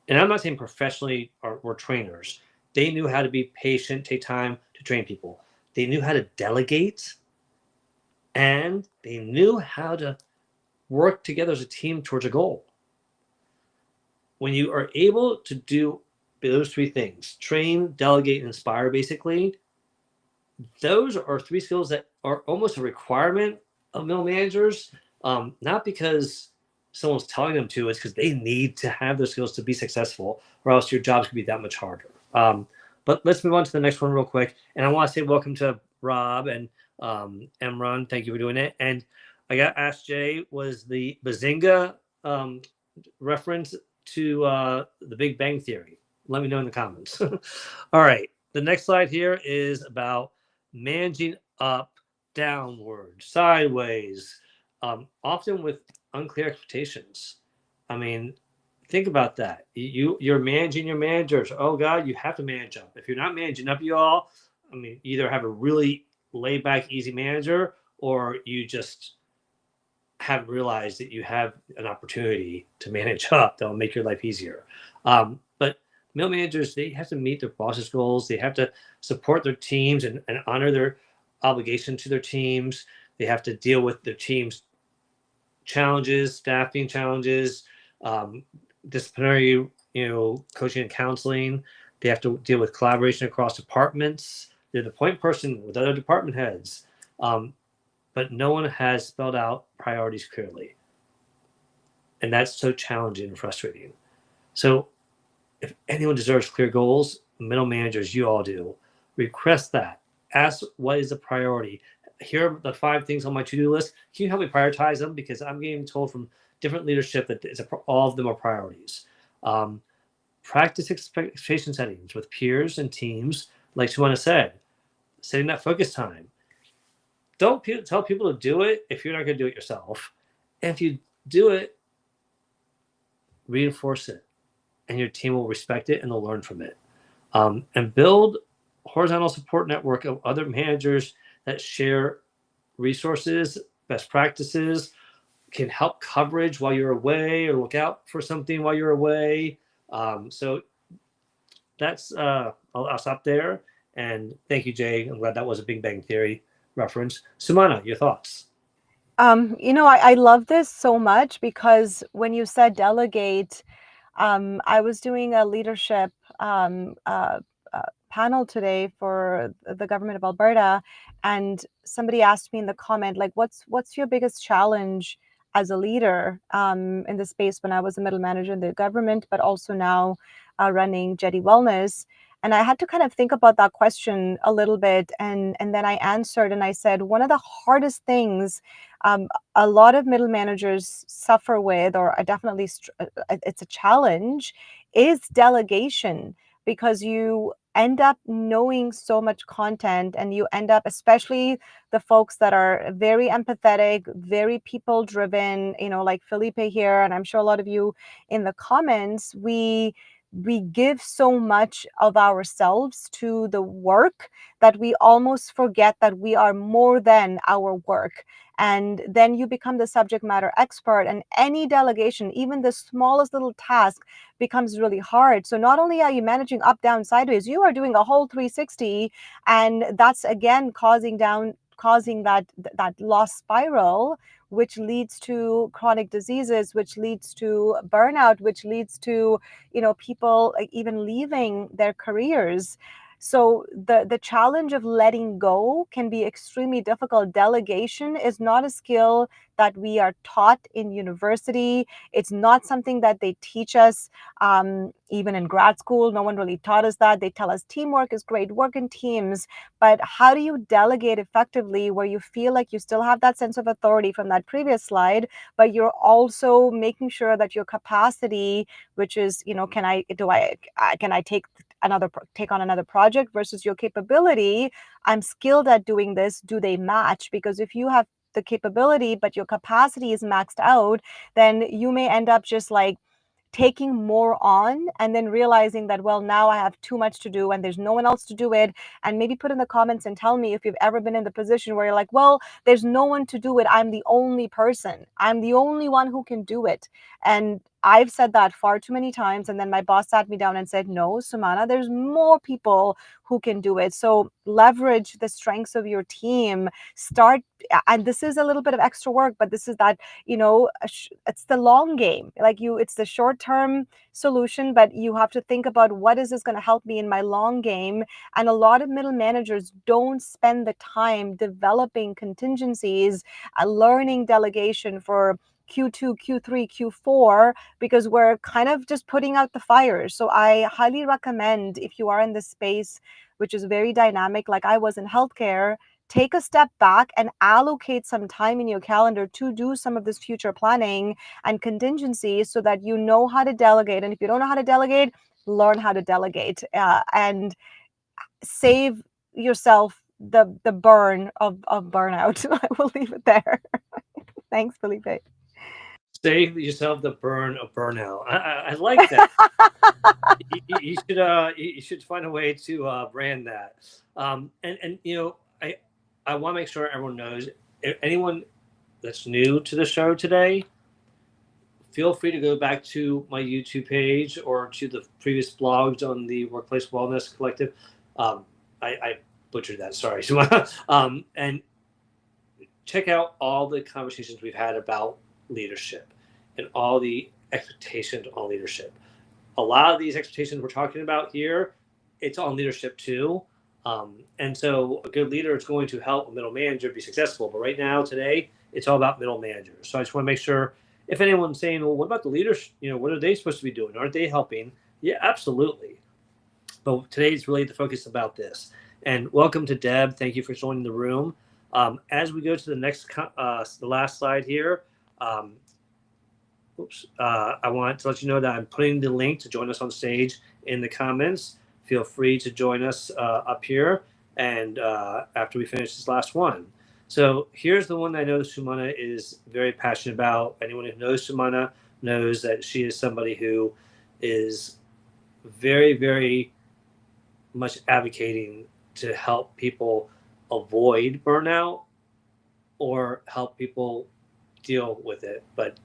And I'm not saying professionally or trainers. They knew how to be patient, take time to train people. They knew how to delegate, and they knew how to work together as a team towards a goal. When you are able to do those three things, train, delegate, and inspire, basically, those are three skills that are almost a requirement of middle managers, not because someone's telling them to, it's because they need to have those skills to be successful, or else your jobs could be that much harder. But let's move on to the next one real quick. And I want to say welcome to Rob and Emron. Thank you for doing it. And I got asked, Jay, was the Bazinga reference to the Big Bang Theory? Let me know in the comments. All right. The next slide here is about managing up, downward, sideways, often with unclear expectations. I mean, think about that. You're managing your managers. Oh God, you have to manage up. If you're not managing up, you all, I mean, either have a really laid back, easy manager, or you just haven't realized that you have an opportunity to manage up that'll make your life easier. But middle managers, they have to meet their boss's goals. They have to support their teams and honor their obligation to their teams. They have to deal with their team's challenges, staffing challenges, disciplinary, coaching and counseling. They have to deal with collaboration across departments. They're the point person with other department heads. But no one has spelled out priorities clearly. And that's so challenging and frustrating. So if anyone deserves clear goals, middle managers, you all do, request that. Ask what is the priority. Here are the 5 things on my to-do list. Can you help me prioritize them? Because I'm getting told from different leadership that all of them are priorities. Practice expectation settings with peers and teams, like Sumana said, setting that focus time. Don't tell people to do it if you're not going to do it yourself. And if you do it, reinforce it, and your team will respect it and they'll learn from it. And build horizontal support network of other managers that share resources, best practices, can help coverage while you're away, or look out for something while you're away. So that's I'll stop there. And thank you, Jay. I'm glad that was a Big Bang Theory reference. Sumana, your thoughts? I love this so much, because when you said delegate, I was doing a leadership panel today for the government of Alberta, and somebody asked me in the comment, like, what's your biggest challenge as a leader in the space, when I was a middle manager in the government, but also now running Jetty Wellness. And I had to kind of think about that question a little bit. And then I answered and I said, one of the hardest things a lot of middle managers suffer with, or definitely it's a challenge, is delegation, because you end up knowing so much content, and you end up, especially the folks that are very empathetic, very people driven, like Felipe here, and I'm sure a lot of you in the comments, we we give so much of ourselves to the work that we almost forget that we are more than our work. And then you become the subject matter expert, and any delegation, even the smallest little task, becomes really hard. So not only are you managing up, down, sideways, you are doing a whole 360, and that's again causing that loss spiral, which leads to chronic diseases, which leads to burnout, which leads to, people like even leaving their careers. So the challenge of letting go can be extremely difficult. Delegation is not a skill that we are taught in university. It's not something that they teach us. Even in grad school, no one really taught us that. They tell us teamwork is great, work in teams. But how do you delegate effectively where you feel like you still have that sense of authority from that previous slide, but you're also making sure that your capacity, which is, can I take on another project, versus your capability, I'm skilled at doing this, do they match? Because if you have the capability but your capacity is maxed out, then you may end up just like taking more on and then realizing that, well, now I have too much to do and there's no one else to do it. And maybe put in the comments and tell me if you've ever been in the position where you're like, well, there's no one to do it, I'm the only person, I'm the only one who can do it. And I've said that far too many times, and then my boss sat me down and said, no, Sumana, there's more people who can do it. So leverage the strengths of your team. And this is a little bit of extra work, but this is that, it's the long game. It's the short-term solution, but you have to think about, what is this going to help me in my long game? And a lot of middle managers don't spend the time developing contingencies, learning delegation for Q2, Q3, Q4, because we're kind of just putting out the fires. So I highly recommend, if you are in this space, which is very dynamic, like I was in healthcare, take a step back and allocate some time in your calendar to do some of this future planning and contingency, so that you know how to delegate. And if you don't know how to delegate, learn how to delegate, and save yourself the burn of burnout. I will leave it there. Thanks, Felipe. Save yourself the burn of burnout. I like that. You should find a way to brand that. And I want to make sure everyone knows, if anyone that's new to the show today, feel free to go back to my YouTube page or to the previous blogs on the Workplace Wellness Collective. I butchered that, sorry. And check out all the conversations we've had about leadership and all the expectations on leadership. A lot of these expectations we're talking about here, it's on leadership too. And so a good leader is going to help a middle manager be successful. But right now, today, it's all about middle managers. So I just want to make sure, if anyone's saying, well, what about the leaders? What are they supposed to be doing? Aren't they helping? Yeah, absolutely. But today's really the focus about this. And welcome to Deb. Thank you for joining the room. As we go to the next, the last slide here, I want to let you know that I'm putting the link to join us on stage in the comments. Feel free to join us up here, and after we finish this last one. So here's the one that I know Sumana is very passionate about. Anyone who knows Sumana knows that she is somebody who is very, very much advocating to help people avoid burnout or help people deal with it. But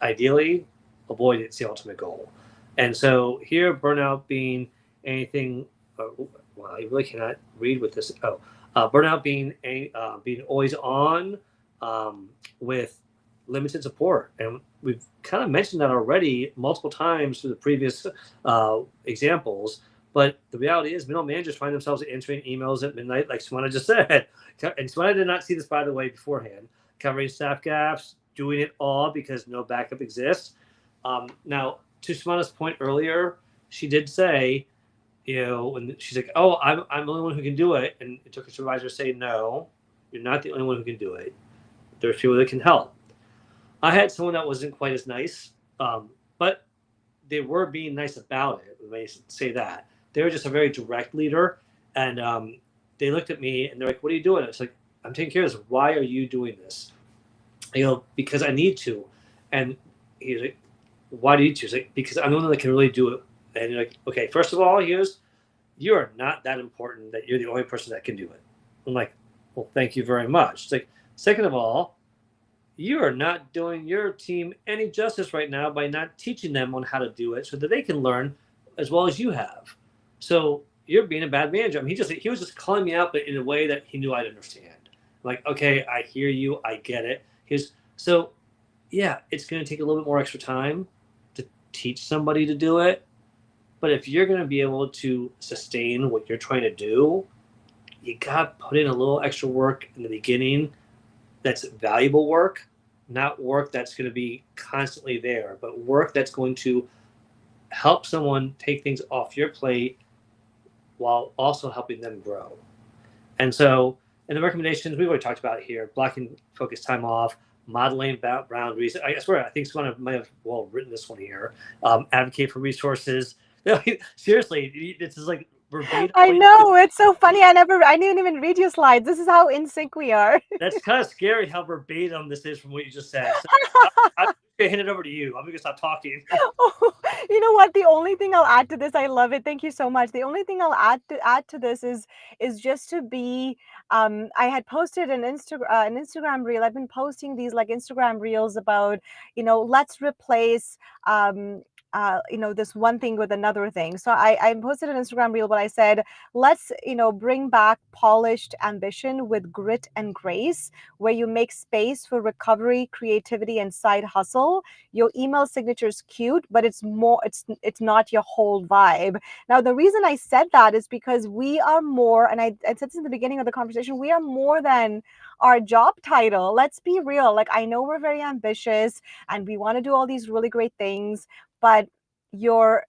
ideally, avoid it's the ultimate goal. And so here, burnout being anything, well, I really cannot read with this. Burnout being always on with limited support. And we've kind of mentioned that already multiple times through the previous examples. But the reality is, middle managers find themselves answering emails at midnight, like Sumana just said. And Sumana did not see this, by the way, beforehand. Covering staff gaps, doing it all because no backup exists. Now, to Sumana's point earlier, she did say, when she's like, oh, I'm the only one who can do it. And it took her supervisor to say, no, you're not the only one who can do it. There's people that can help. I had someone that wasn't quite as nice, but they were being nice about it. Let me say that. They were just a very direct leader. And they looked at me and they're like, what are you doing? It's like, I'm taking care of this. Why are you doing this? Because I need to. And he's like, why do you choose? Like, because I'm the one that can really do it And you're like, okay, first of all, you are not that important that you're the only person that can do it. I'm like, well, thank you very much. It's like, second of all, you are not doing your team any justice right now by not teaching them on how to do it so that they can learn as well as you have. So you're being a bad manager. I mean, he was just calling me out, but in a way that he knew I'd understand. I'm like, okay, I hear you, I get it. So yeah, it's going to take a little bit more extra time to teach somebody to do it. But if you're going to be able to sustain what you're trying to do, you got to put in a little extra work in the beginning. That's valuable work, not work that's going to be constantly there, but work that's going to help someone take things off your plate while also helping them grow. And so, in the recommendations we've already talked about here, blocking focus time off, modeling boundaries. I swear, I think someone might have written this one here. Advocate for resources. Seriously, this is like verbatim. I know, it's so funny. I didn't even read your slides. This is how in sync we are. That's kind of scary how verbatim this is from what you just said. So I'm going to hand it over to you. I'm going to stop talking. Oh, you know what? The only thing I'll add to this, I love it. Thank you so much. The only thing I'll add to this is just to be. I had posted an Instagram reel. I've been posting these like Instagram reels about, let's replace this one thing with another thing. So I posted an Instagram reel, but I said, let's, bring back polished ambition with grit and grace, where you make space for recovery, creativity, and side hustle. Your email signature is cute, but it's not your whole vibe. Now, the reason I said that is because we are more, and I said this in the beginning of the conversation, we are more than our job title. Let's be real. Like, I know we're very ambitious and we want to do all these really great things, but your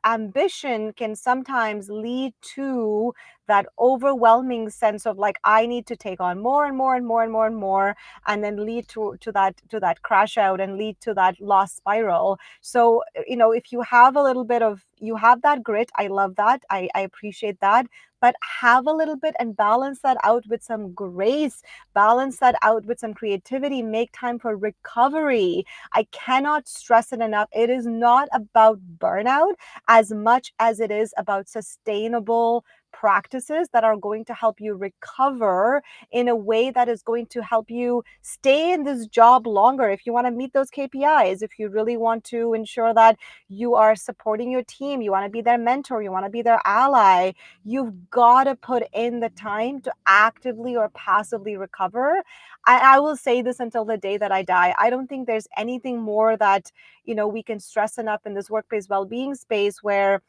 ambition can sometimes lead to that overwhelming sense of like, I need to take on more and more and more and more and more, and then lead to that crash out and lead to that loss spiral. So, if you have a little bit of, you have that grit, I love that. I appreciate that. But have a little bit and balance that out with some grace, balance that out with some creativity, make time for recovery. I cannot stress it enough. It is not about burnout as much as it is about sustainable practices that are going to help you recover in a way that is going to help you stay in this job longer. If you want to meet those KPIs, if you really want to ensure that you are supporting your team, you want to be their mentor, you want to be their ally, you've got to put in the time to actively or passively recover. I will say this until the day that I die. I don't think there's anything more that, we can stress enough in this workplace well-being space, where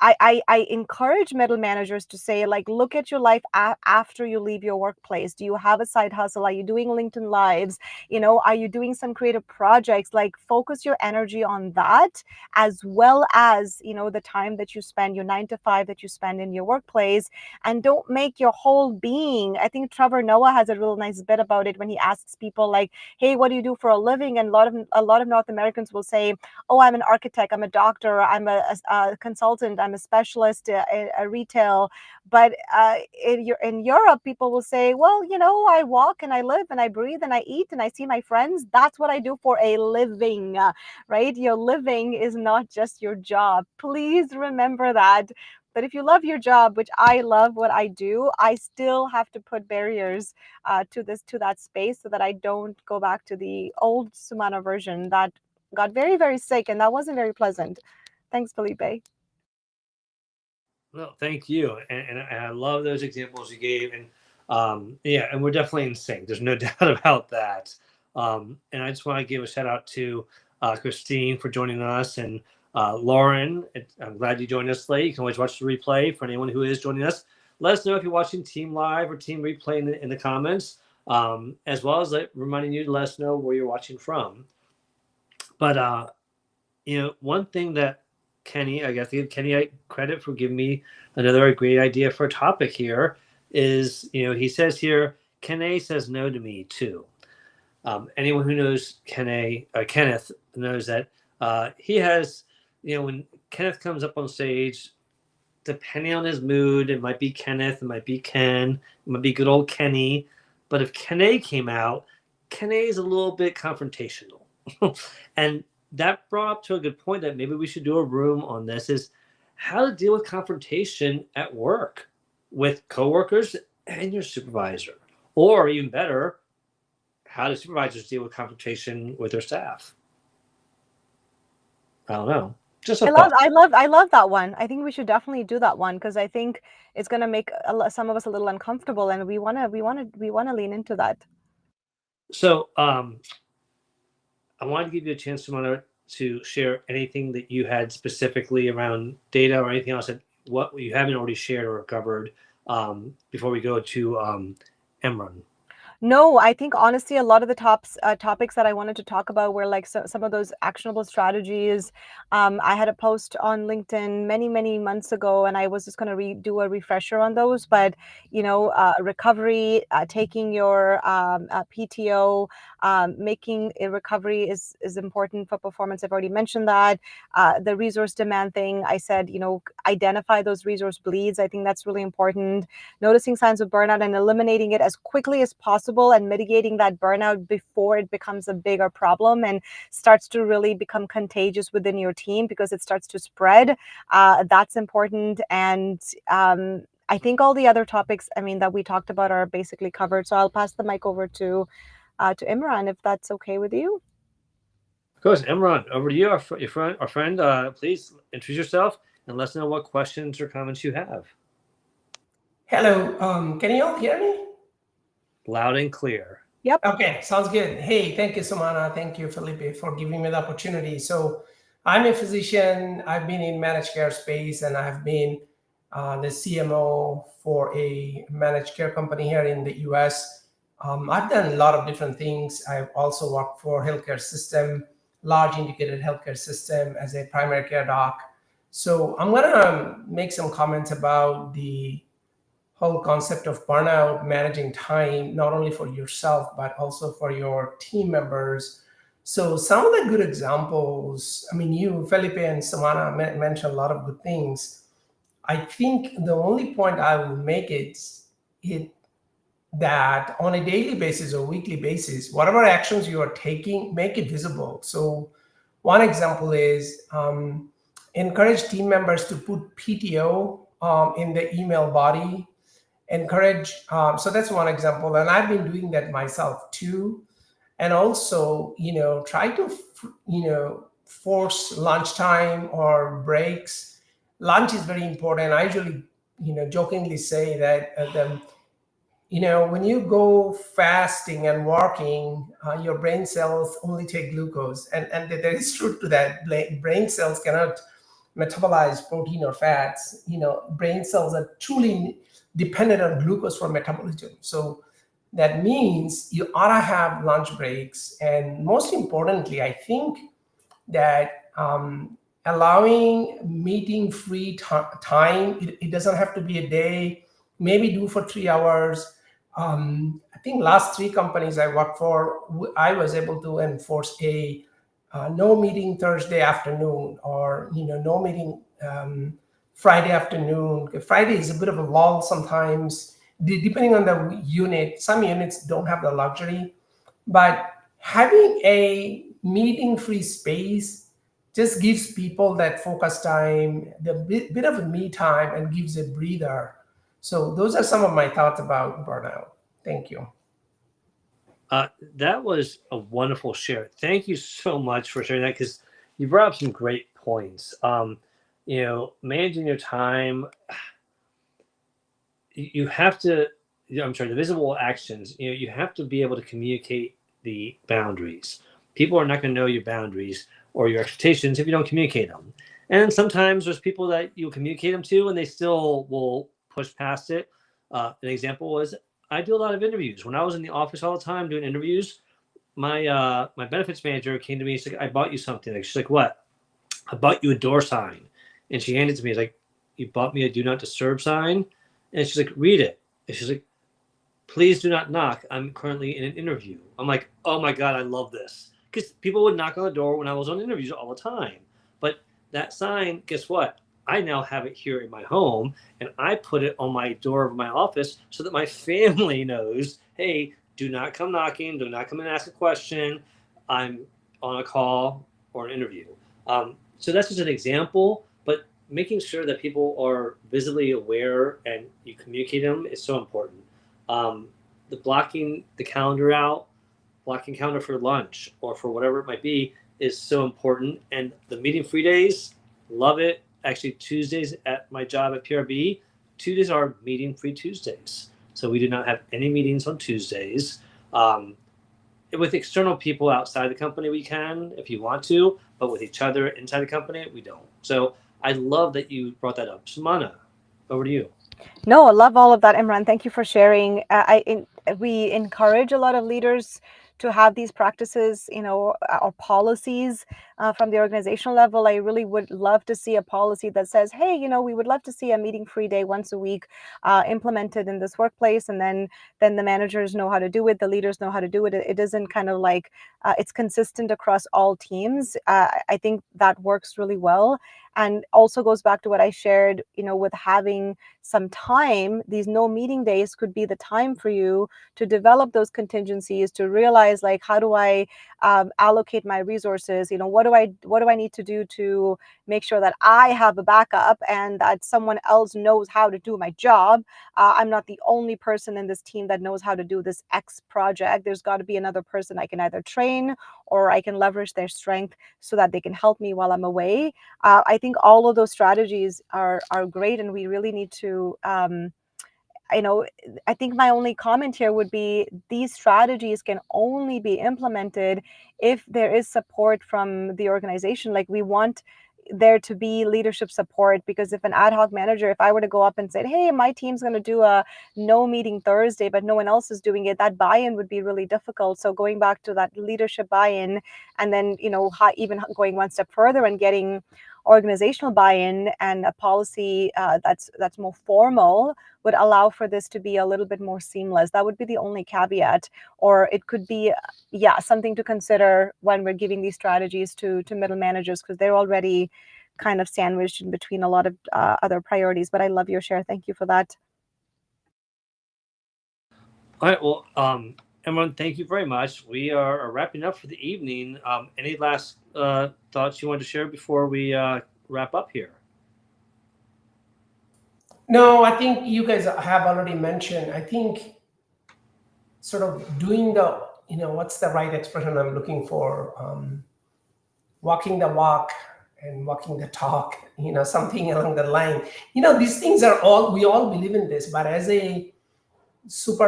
I encourage middle managers to say, like, look at your life after you leave your workplace. Do you have a side hustle? Are you doing LinkedIn Lives? Are you doing some creative projects? Like, focus your energy on that, as well as, the time that you spend, your 9 to 5 that you spend in your workplace, and don't make your whole being. I think Trevor Noah has a real nice bit about it when he asks people like, hey, what do you do for a living? And a lot of North Americans will say, oh, I'm an architect, I'm a doctor, I'm a consultant, I'm a specialist, a retail. But in Europe, people will say, well, I walk and I live and I breathe and I eat and I see my friends. That's what I do for a living, right? Your living is not just your job. Please remember that. But if you love your job, which I love what I do, I still have to put barriers to that space so that I don't go back to the old Sumana version that got very, very sick, and that wasn't very pleasant. Thanks, Felipe. No, thank you. And I love those examples you gave. And and we're definitely in sync. There's no doubt about that. And I just want to give a shout out to Christine for joining us, and Lauren. I'm glad you joined us late. You can always watch the replay for anyone who is joining us. Let us know if you're watching Team Live or Team Replay in the comments, as well as reminding you to let us know where you're watching from. But one thing that Kenny, I got to give Kenny credit for giving me another great idea for a topic here is, he says here, Kenneth says no to me too. Anyone who knows Kenneth knows that he has, when Kenneth comes up on stage, depending on his mood, it might be Kenneth, it might be Ken, it might be good old Kenny. But if Kenneth came out, Kenneth is a little bit confrontational. And that brought up to a good point that maybe we should do a room on this, is how to deal with confrontation at work with coworkers and your supervisor. Or even better, how do supervisors deal with confrontation with their staff? I don't know. Just a thought. I love that one. I think we should definitely do that one because I think it's going to make some of us a little uncomfortable, and we want to lean into that. So, I wanted to give you a chance, Sumana, to share anything that you had specifically around data or anything else that what you haven't already shared or covered before we go to Emron. No, I think honestly, a lot of the topics that I wanted to talk about were like some of those actionable strategies. I had a post on LinkedIn many months ago, and I was just going to do a refresher on those. But recovery, taking your PTO, making a recovery is important for performance. I've already mentioned that. The resource demand thing, I said, identify those resource bleeds. I think that's really important. Noticing signs of burnout and eliminating it as quickly as possible, and mitigating that burnout before it becomes a bigger problem and starts to really become contagious within your team because it starts to spread. That's important. And I think all the other topics, that we talked about are basically covered. So I'll pass the mic over to Imran, if that's okay with you. Of course, Emron, over to you, our friend. Please introduce yourself and let us know what questions or comments you have. Hello, can you all hear me? Loud and clear. Yep. Okay, sounds good. Hey, thank you, Sumana. Thank you, Felipe, for giving me the opportunity. So I'm a physician. I've been in managed care space, and I've been the CMO for a managed care company here in the US. I've done a lot of different things. I've also worked for healthcare system, large integrated healthcare system as a primary care doc. So I'm gonna make some comments about the whole concept of burnout, managing time, not only for yourself, but also for your team members. So some of the good examples, you, Felipe and Sumana mentioned a lot of good things. I think the only point I will make is that on a daily basis or weekly basis, whatever actions you are taking, make it visible. So one example is encourage team members to put PTO in the email body. Encourage, so that's one example, and I've been doing that myself too. And also, try to, force lunchtime or breaks. Lunch is very important. I usually, jokingly say that, when you go fasting and walking, your brain cells only take glucose, and there is truth to that. Brain cells cannot metabolize protein or fats. Brain cells are truly dependent on glucose for metabolism. So that means you ought to have lunch breaks. And most importantly, I think that allowing meeting free time, it doesn't have to be a day, maybe do for 3 hours. I think last 3 companies I worked for, I was able to enforce a no meeting Thursday afternoon, or no meeting Friday afternoon. Friday is a bit of a lull sometimes, depending on the unit. Some units don't have the luxury, but having a meeting-free space just gives people that focus time, the bit of a me time, and gives a breather. So those are some of my thoughts about burnout. Thank you. That was a wonderful share. Thank you so much for sharing that, because you brought up some great points. Managing your time, you have to, the visible actions, you have to be able to communicate the boundaries. People are not going to know your boundaries or your expectations if you don't communicate them. And sometimes there's people that you communicate them to and they still will push past it. An example was, I do a lot of interviews. When I was in the office all the time doing interviews, my benefits manager came to me and said, I bought you something. She's like, what? I bought you a door sign. And she handed it to me. She's like, you bought me a do not disturb sign? And she's like, read it. And she's like, please do not knock. I'm currently in an interview. I'm like, oh my God, I love this. Because people would knock on the door when I was on interviews all the time. But that sign, guess what? I now have it here in my home, and I put it on my door of my office so that my family knows, hey, do not come knocking. Do not come and ask a question. I'm on a call. or an interview. So that's just an example, but making sure that people are visibly aware and you communicate them is so important. The blocking the calendar out, blocking calendar for lunch or for whatever it might be is so important. And the meeting free days, love it. Actually, Tuesdays at my job at PRB, Tuesdays are meeting free Tuesdays. So we do not have any meetings on Tuesdays. With external people outside the company, we can if you want to, but with each other inside the company, we don't. So I love that you brought that up. Sumana, over to you. No, I love all of that, Imran. Thank you for sharing. We encourage a lot of leaders to have these practices, or policies from the organizational level. I really would love to see a policy that says, hey, we would love to see a meeting-free day once a week implemented in this workplace, and then the managers know how to do it, the leaders know how to do it. It isn't kind of like it's consistent across all teams. I think that works really well, and also goes back to what I shared, with having some time. These no meeting days could be the time for you to develop those contingencies, to realize, like, how do I allocate my resources? What do I need to do to make sure that I have a backup and that someone else knows how to do my job? I'm not the only person in this team that knows how to do this X project. There's got to be another person I can either train or I can leverage their strength so that they can help me while I'm away. I think all of those strategies are great, and we really need to I think my only comment here would be these strategies can only be implemented if there is support from the organization. Like, we want there to be leadership support, because if an ad hoc manager, if I were to go up and say, hey, my team's going to do a no meeting Thursday, but no one else is doing it, that buy-in would be really difficult. So going back to that leadership buy-in, and then, even going one step further and getting organizational buy-in and a policy that's more formal would allow for this to be a little bit more seamless. That would be the only caveat. Or it could be, something to consider when we're giving these strategies to middle managers, because they're already kind of sandwiched in between a lot of other priorities. But I love your share. Thank you for that. All right. Well, Emran, thank you very much. We are wrapping up for the evening. Any last thoughts you want to share before we wrap up here? No, I think you guys have already mentioned. I think sort of doing the, what's the right expression I'm looking for? Walking the walk and walking the talk, something along the line. These things are we all believe in this, but as a sort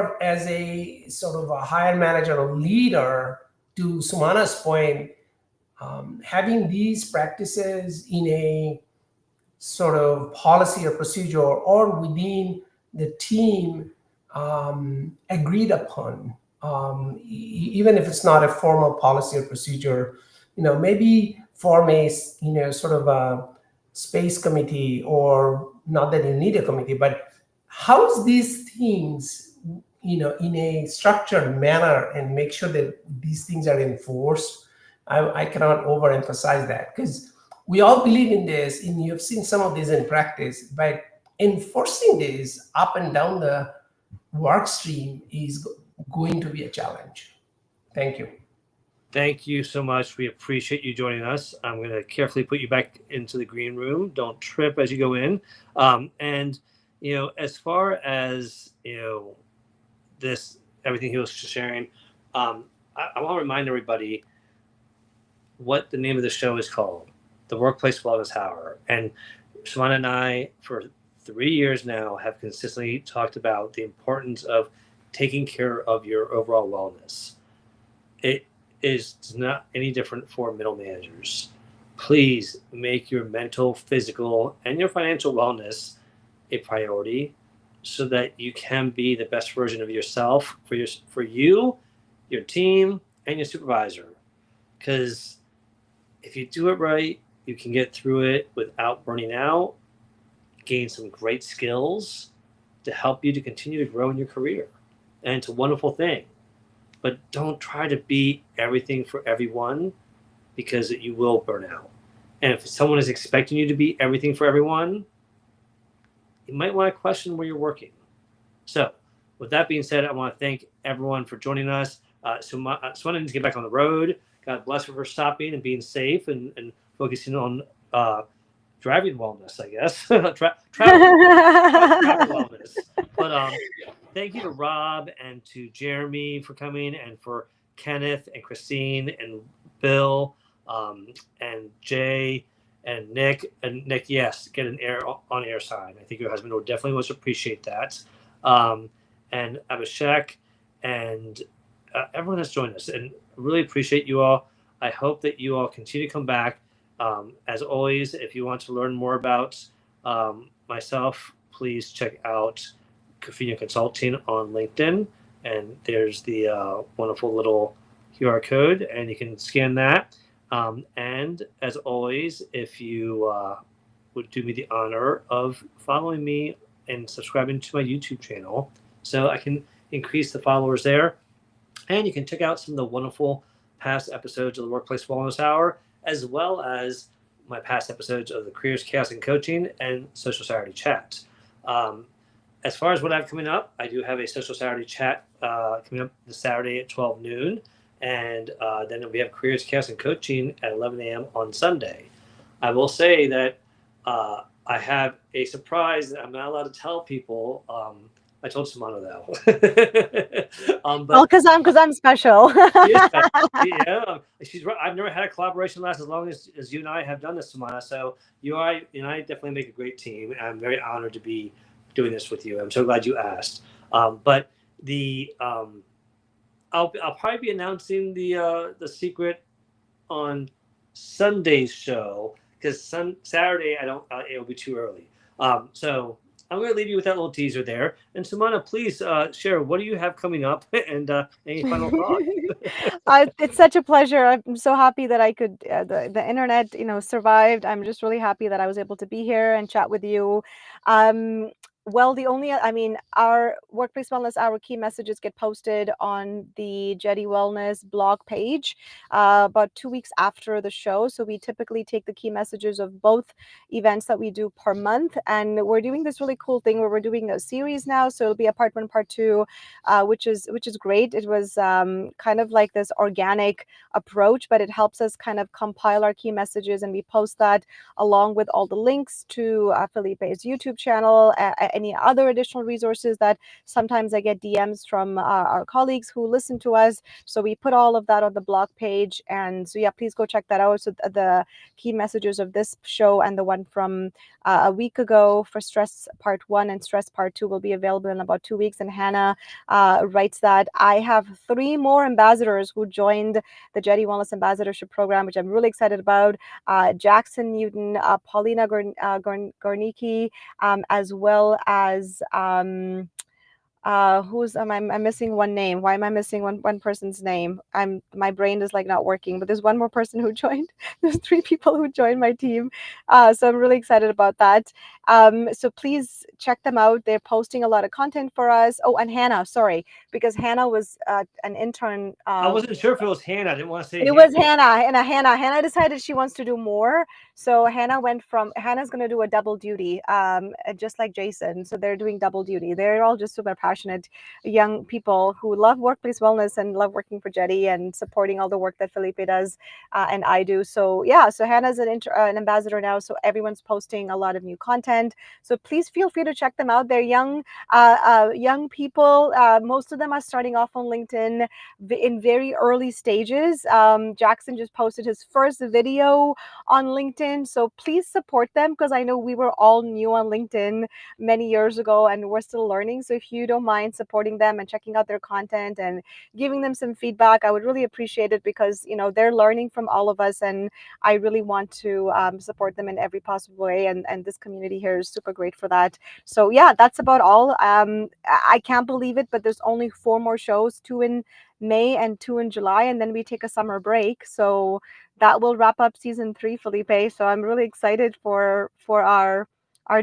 of a higher manager or leader, to Sumana's point, having these practices in a sort of policy or procedure or within the team agreed upon, even if it's not a formal policy or procedure, maybe form a sort of a space committee, or not that you need a committee, but house these things in a structured manner and make sure that these things are enforced. I cannot overemphasize that, because we all believe in this, and you've seen some of this in practice, but enforcing this up and down the work stream is going to be a challenge. Thank you. Thank you so much. We appreciate you joining us. I'm going to carefully put you back into the green room. Don't trip as you go in. And, as far as, everything he was sharing, I want to remind everybody what the name of the show is called. The Workplace Wellness Hour. And Sumana and I, for 3 years now, have consistently talked about the importance of taking care of your overall wellness. It is not any different for middle managers. Please make your mental, physical, and your financial wellness a priority so that you can be the best version of yourself for you, your team, and your supervisor. Because if you do it right, you can get through it without burning out, gain some great skills to help you to continue to grow in your career. And it's a wonderful thing. But don't try to be everything for everyone, because you will burn out. And if someone is expecting you to be everything for everyone, you might want to question where you're working. So with that being said, I want to thank everyone for joining us. Sumana needs to get back on the road. God bless her for stopping and being safe and focusing on driving wellness, I guess. Travel wellness. But thank you to Rob and to Jeremy for coming, and for Kenneth and Christine and Bill and Jay and Nick. And Nick, yes, get an on air sign. I think your husband would definitely most appreciate that. And Abhishek and everyone has joined us, and really appreciate you all. I hope that you all continue to come back. As always, if you want to learn more about myself, please check out Convenient Consulting on LinkedIn, and there's the wonderful little QR code, and you can scan that. And as always, if you would do me the honor of following me and subscribing to my YouTube channel, so I can increase the followers there. And you can check out some of the wonderful past episodes of the Workplace Wellness Hour, as well as my past episodes of the Careers, Chaos, and Coaching and Social Saturday Chat. As far as what I have coming up, I do have a Social Saturday Chat coming up this Saturday at 12 noon. And then we have Careers, Chaos, and Coaching at 11 a.m. on Sunday. I will say that I have a surprise that I'm not allowed to tell people. I told Sumana though. Well, because I'm special. Yeah, she's right. I've never had a collaboration last as long as you and I have done this, Sumana. So you and I definitely make a great team. I'm very honored to be doing this with you. I'm so glad you asked. But the I'll probably be announcing the secret on Sunday's show, because Saturday it'll be too early. So I'm going to leave you with that little teaser there. And Sumana, please share, what do you have coming up, and any final thoughts? It's such a pleasure. I'm so happy that I could, the internet, survived. I'm just really happy that I was able to be here and chat with you. Well, our Workplace Wellness Hour key messages get posted on the Jetty Wellness blog page about 2 weeks after the show. So we typically take the key messages of both events that we do per month. And we're doing this really cool thing where we're doing a series now. So it'll be a part 1, part 2, which is great. It was kind of like this organic approach, but it helps us kind of compile our key messages, and we post that along with all the links to Felipe's YouTube channel, any other additional resources that sometimes I get DMs from our colleagues who listen to us. So we put all of that on the blog page. And so, yeah, please go check that out. So the key messages of this show and the one from a week ago for Stress Part 1 and Stress Part 2 will be available in about 2 weeks. And Hannah writes that I have 3 more ambassadors who joined the Jetty Wellness Ambassadorship Program, which I'm really excited about. Jackson Newton, Paulina Gornicki, as well as I'm missing one name. Why am I missing one person's name? My brain is like not working, but there's one more person who joined. There's 3 people who joined my team. So I'm really excited about that. So please check them out. They're posting a lot of content for us. Oh, and Hannah, sorry, because Hannah was an intern. I wasn't sure if it was Hannah. I didn't want to say it was Hannah. Hannah decided she wants to do more. So Hannah's going to do a double duty, just like Jason. So they're doing double duty. They're all just super passionate young people who love workplace wellness and love working for Jetty and supporting all the work that Felipe does and I do. So yeah, so Hannah's an ambassador now. So everyone's posting a lot of new content. So please feel free to check them out. They're young people. Most of them are starting off on LinkedIn in very early stages. Jackson just posted his first video on LinkedIn. So please support them, because I know we were all new on LinkedIn many years ago and we're still learning. So if you don't mind supporting them and checking out their content and giving them some feedback, I would really appreciate it, because they're learning from all of us, and I really want to support them in every possible way, and this community here is super great for that. So yeah, that's about all. I can't believe it, but there's only 4 more shows, 2 in May and 2 in July, and then we take a summer break. So that will wrap up season 3, Felipe. So I'm really excited for our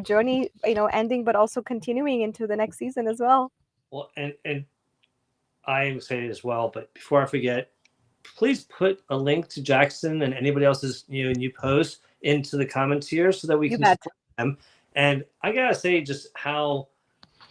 journey, ending, but also continuing into the next season as well. Well, and I am excited as well. But before I forget, please put a link to Jackson and anybody else's new posts into the comments here, so that we can support them. And I gotta say, just how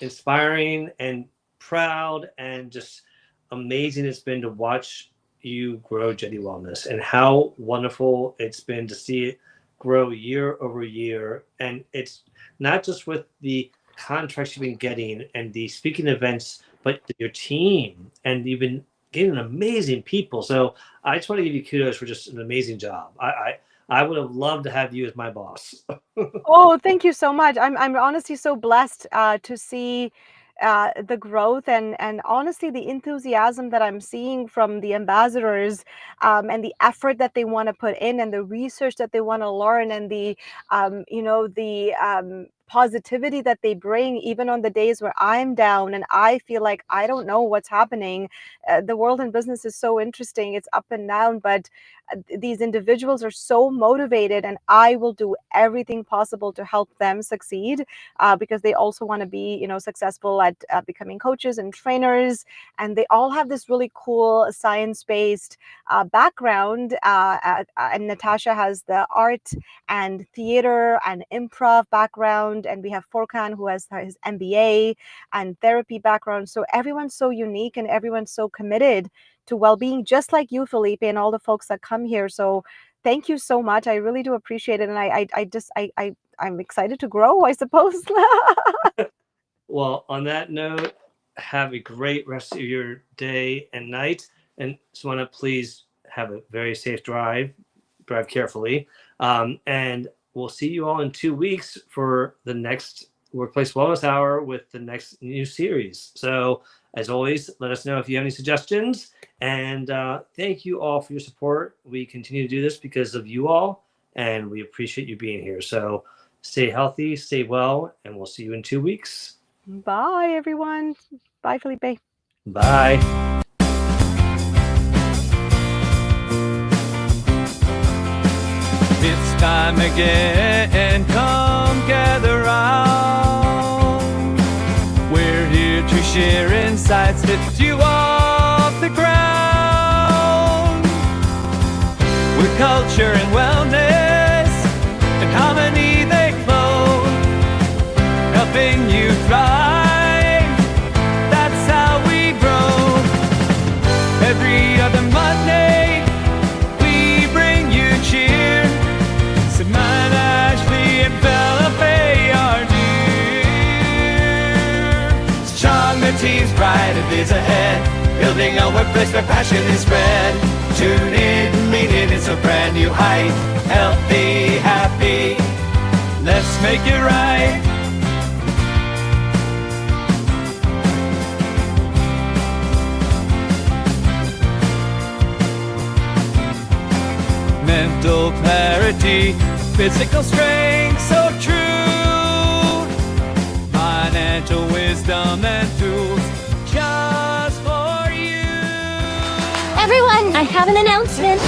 inspiring and proud and just amazing it's been to watch you grow Jetty Wellness and how wonderful it's been to see it grow year over year. And it's not just with the contracts you've been getting and the speaking events, but your team, and you've been getting amazing people. So I just want to give you kudos for just an amazing job. I would have loved to have you as my boss. Oh, thank you so much. I'm honestly so blessed to see the growth and honestly the enthusiasm that I'm seeing from the ambassadors, and the effort that they want to put in and the research that they want to learn, and the positivity that they bring even on the days where I'm down and I feel like I don't know what's happening. The world in business is so interesting. It's up and down, but these individuals are so motivated, and I will do everything possible to help them succeed, because they also want to be, successful at becoming coaches and trainers. And they all have this really cool science-based background. And Natasha has the art and theater and improv background, and we have Furkan, who has his MBA and therapy background. So everyone's so unique and everyone's so committed to well-being, just like you, Felipe, and all the folks that come here. So thank you so much. I really do appreciate it. And I'm excited to grow, I suppose. Well, on that note, have a great rest of your day and night. And Sumana, please have a very safe drive. Drive carefully. And we'll see you all in 2 weeks for the next Workplace Wellness Hour with the next new series. So as always, let us know if you have any suggestions. And thank you all for your support. We continue to do this because of you all, and we appreciate you being here. So stay healthy, stay well, and we'll see you in 2 weeks. Bye, everyone. Bye, Felipe. Bye. It's time again, come gather round. We're here to share insights, lift you off the ground. We're culture and wellness, and harmony they flow, helping you thrive, that's how we grow. Every other Monday, we bring you cheer. Sumana, Ashley, and Felipe are dear. Strong, the team's bright, and days ahead, building a workplace where passion is spread. Tune in, meet it, it's a brand new height. Healthy, happy, let's make it right. Mental clarity, physical strength, so true. Financial wisdom and tools, just for you. Everyone, I have an announcement.